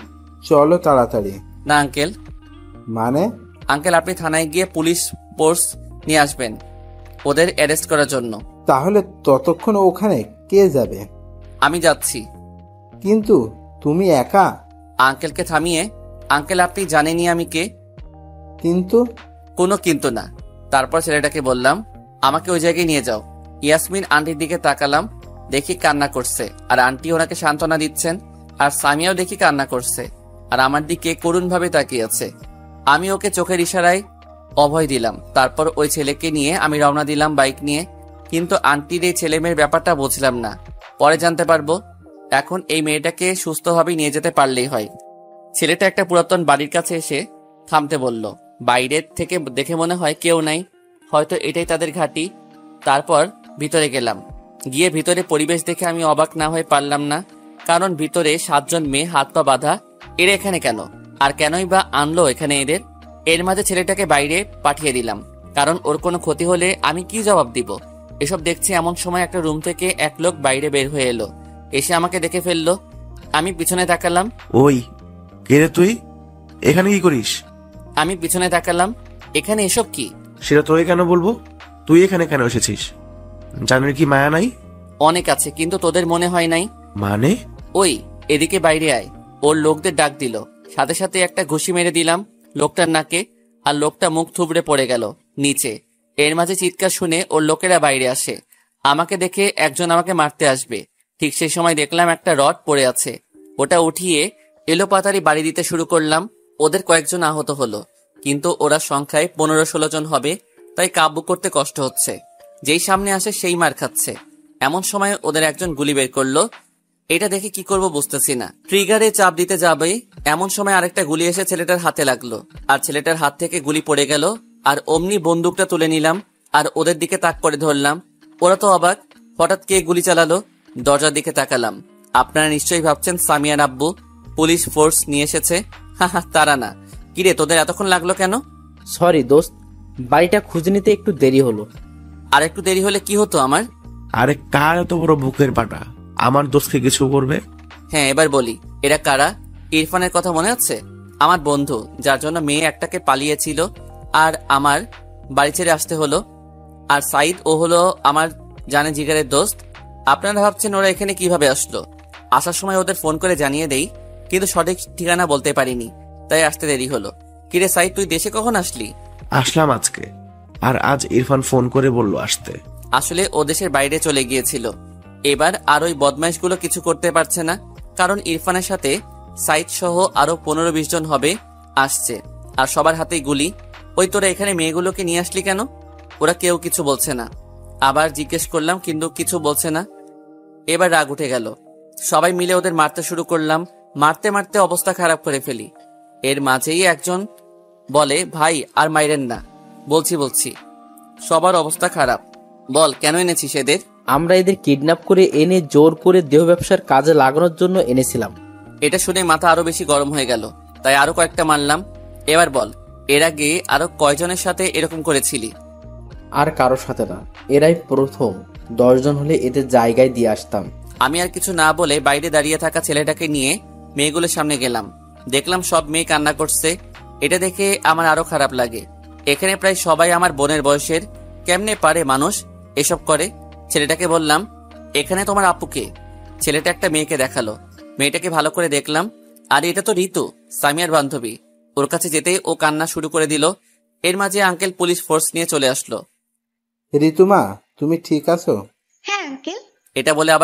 চলো তাড়াতাড়ি। না আঙ্কেল। মানে? আঙ্কেল, আপনি থানায় গিয়ে পুলিশ ফোর্স নিয়ে আসবেন ওদের অ্যারেস্ট করার জন্য। তাহলে ততক্ষণ ওখানে কে যাবে? আমি যাচ্ছি। কিন্তু তুমি একা? আঙ্কেলকে থামিয়ে, আঙ্কেল আপনি জানেনই আমি কে। কিন্তু? কোনো কিন্তু না। তারপর ছেলেটাকে বললাম, আমাকে ওই জায়গায় নিয়ে যাও। ইয়াসমিন আন্টির দিকে তাকালাম, দেখি কান্না করছে, আর আন্টি ওনাকে সান্ত্বনা দিচ্ছেন। আর সামিয়াও দেখি কান্না করছে, আর আমার দিকে করুণ ভাবে তাকিয়ে আছে। আমি ওকে চোখের ইশারায় অভয় দিলাম। তারপর ওই ছেলেকে নিয়ে আমি রওনা দিলাম বাইক নিয়ে। কিন্তু আন্টির এই ছেলে মেয়ের ব্যাপারটা বুঝলাম না, পরে জানতে পারবো। এখন এই মেয়েটাকে সুস্থভাবে নিয়ে যেতে পারলেই হয়। ছেলেটা একটা পুরাতন বাড়ির কাছে এসে থামতে বলল। বাইরের থেকে দেখে মনে হয় কেউ নাই, হয়তো এটাই তাদের ঘাঁটি। তারপর ভিতরে গেলাম। গিয়ে ভিতরে পরিবেশ দেখে আমি অবাক না হয়ে পারলাম না, কারণ ভিতরে 7 জন মেয়ে, হাত পা বাঁধা। এরা এখানে কেন, আর কেনই বা আনলো এখানে এদের? এর মাঝে ছেলেটাকে বাইরে পাঠিয়ে দিলাম, কারণ ওর কোনো ক্ষতি হলে আমি কি জবাব দিব। এসব দেখছি এমন সময় একটা রুম থেকে এক লোক বাইরে বের হয়ে এলো, এসে আমাকে দেখে ফেললো। আমি পিছনে তাকালাম। ওই কে রে তুই? এখানে কি করিস? আমি পিছনে তাকালাম। এখানে এসব কি? সেটা তোকে কেন বলবো? তুই এখানে কেন এসেছিস? জানের কি মায়া নাই? অনেক আছে, কিন্তু তোদের মনে হয় নাই। মানে? ওই এদিকে বাইরে আয়। ওর লোকদের ডাক দিল, সাথে সাথে একটা ঘুষি মেরে দিলাম লোকটার নাকে, আর লোকটা মুখ থুবড়ে পড়ে গেল নিচে। এর মাঝে চিৎকার শুনে ওর লোকেরা বাইরে আসে। আমাকে দেখে একজন আমাকে মারতে আসবে, ঠিক সেই সময় দেখলাম একটা রড পড়ে আছে। ওটা উঠিয়ে এলোপাতাড়ি বাড়ি দিতে শুরু করলাম। ওদের কয়েকজন আহত হলো, কিন্তু ওরা সংখ্যায় 15-16 জন হবে, তাই কাবু করতে কষ্ট হচ্ছে। যেই সামনে আসে সেই মার খাচ্ছে। এমন সময় ওদের একজন গুলি বের করলো। এটা দেখে কি করব বুঝতেছি না। ট্রিগারে চাপ দিতে যাবে, এমন সময় আরেকটা গুলি এসে ছেলেটার হাতে লাগলো, আর ছেলেটার হাত থেকে গুলি পড়ে গেল। আর অমনি বন্দুকটা তুলে নিলাম, আর ওদের দিকে তাক করে ধরলাম। ওরা তো অবাক, হঠাৎ কে গুলি চালালো। দরজার দিকে তাকালাম। আপনারা নিশ্চয়ই ভাবছেন সামিয়ার আব্বু পুলিশ ফোর্স নিয়ে এসেছে। হা, তারা না। কিরে, তোদের এতক্ষণ লাগলো কেন? সরি দোস্ত, বাড়িটা খুঁজে নিতে একটু দেরি হলো। আর একটু দেরি হলে কি হতো আমার? আরে কার এত বড় বুকের পাটা, আমার দোষকে কিছু করবে? হ্যাঁ, এবার বলি, এরা কারা? ইরফানের কথা মনে আছে? আমার বন্ধু, যার জন্য মেয়ে একটাকে পালিয়েছিল আর আমার বাড়ি ছেড়ে আসতে হলো। আর সাইদ, ও হলো আমার জানে জিগারের দোস্ত। আপনারা ভাবছেন ওরা এখানে কিভাবে আসলো? আসার সময় ওদের ফোন করে জানিয়ে দেই, কিন্তু সঠিক ঠিকানা বলতে পারিনি, তাই আসতে দেরি হলো। কিরে সাইদ, তুই দেশে কখন আসলি? আসলাম আজকে, আর আজ ইরফান ফোন করে বলল আসতে। আসলে ও দেশের বাইরে চলে গিয়েছিল। এবার আর ওই বদমাইশগুলো কিছু করতে পারছে না, কারণ ইরফানের সাথে সাইদ সহ আরো 15-20 জন হবে আসছে, আর সবার হাতেই গুলি। ওই তোরা এখানে মেয়েগুলোকে নিয়ে আসলি কেন? ওরা কেউ কিছু বলছে না। আবার জিজ্ঞেস করলাম, কিন্তু কিছু বলছে না। এবার রাগ উঠে গেল, সবাই মিলে ওদের মারতে শুরু করলাম। মারতে মারতে অবস্থা খারাপ করে ফেলি। এর মাঝেই একজন বলে, ভাই আর মাইরেন না। বলছি সবার অবস্থা খারাপ। বল, কেন এনেছিস এদের? আমরা এদের কিডন্যাপ করে এনে জোর করে দেহ ব্যবসার কাজে লাগানোর জন্য এনেছিলাম। এটা শুনে মাথা আরো বেশি গরম হয়ে গেল, তাই আরো কয়েকটা মারলাম। এবার বল, এর আগে আরো কয়জনের সাথে এরকম করেছিলি? আর কারোর সাথে না, এরাই প্রথম। 10 জন হলে এদের জায়গায় দিয়ে আসতাম। আমি আর কিছু না বলে বাইরে দাঁড়িয়ে থাকা ছেলেটাকে নিয়ে মেয়েগুলোর সামনে গেলাম। দেখলাম সব মেয়ে কান্না করছে। এটা দেখে আমার আরো খারাপ লাগে। এখানে প্রায় সবাই আমার বোনের বয়সের। কেমনে পারে মানুষ এসব করে? ছেলেটাকে বললাম, এখানে তোমার আপুকে? ছেলেটা একটা মেয়েকে দেখালো। মেয়েটাকে ভালো করে দেখলাম, আর এটা তো ঋতু, সামিয়ার বান্ধবী। ওর কাছে যেতেই ও কান্না শুরু করে দিল। এর মাঝে আঙ্কেল পুলিশ ফোর্স নিয়ে চলে আসলো। ঋতুমা, তুমি ঠিক আছো? হ্যাঁ আঙ্কেল। এটা বলে আবার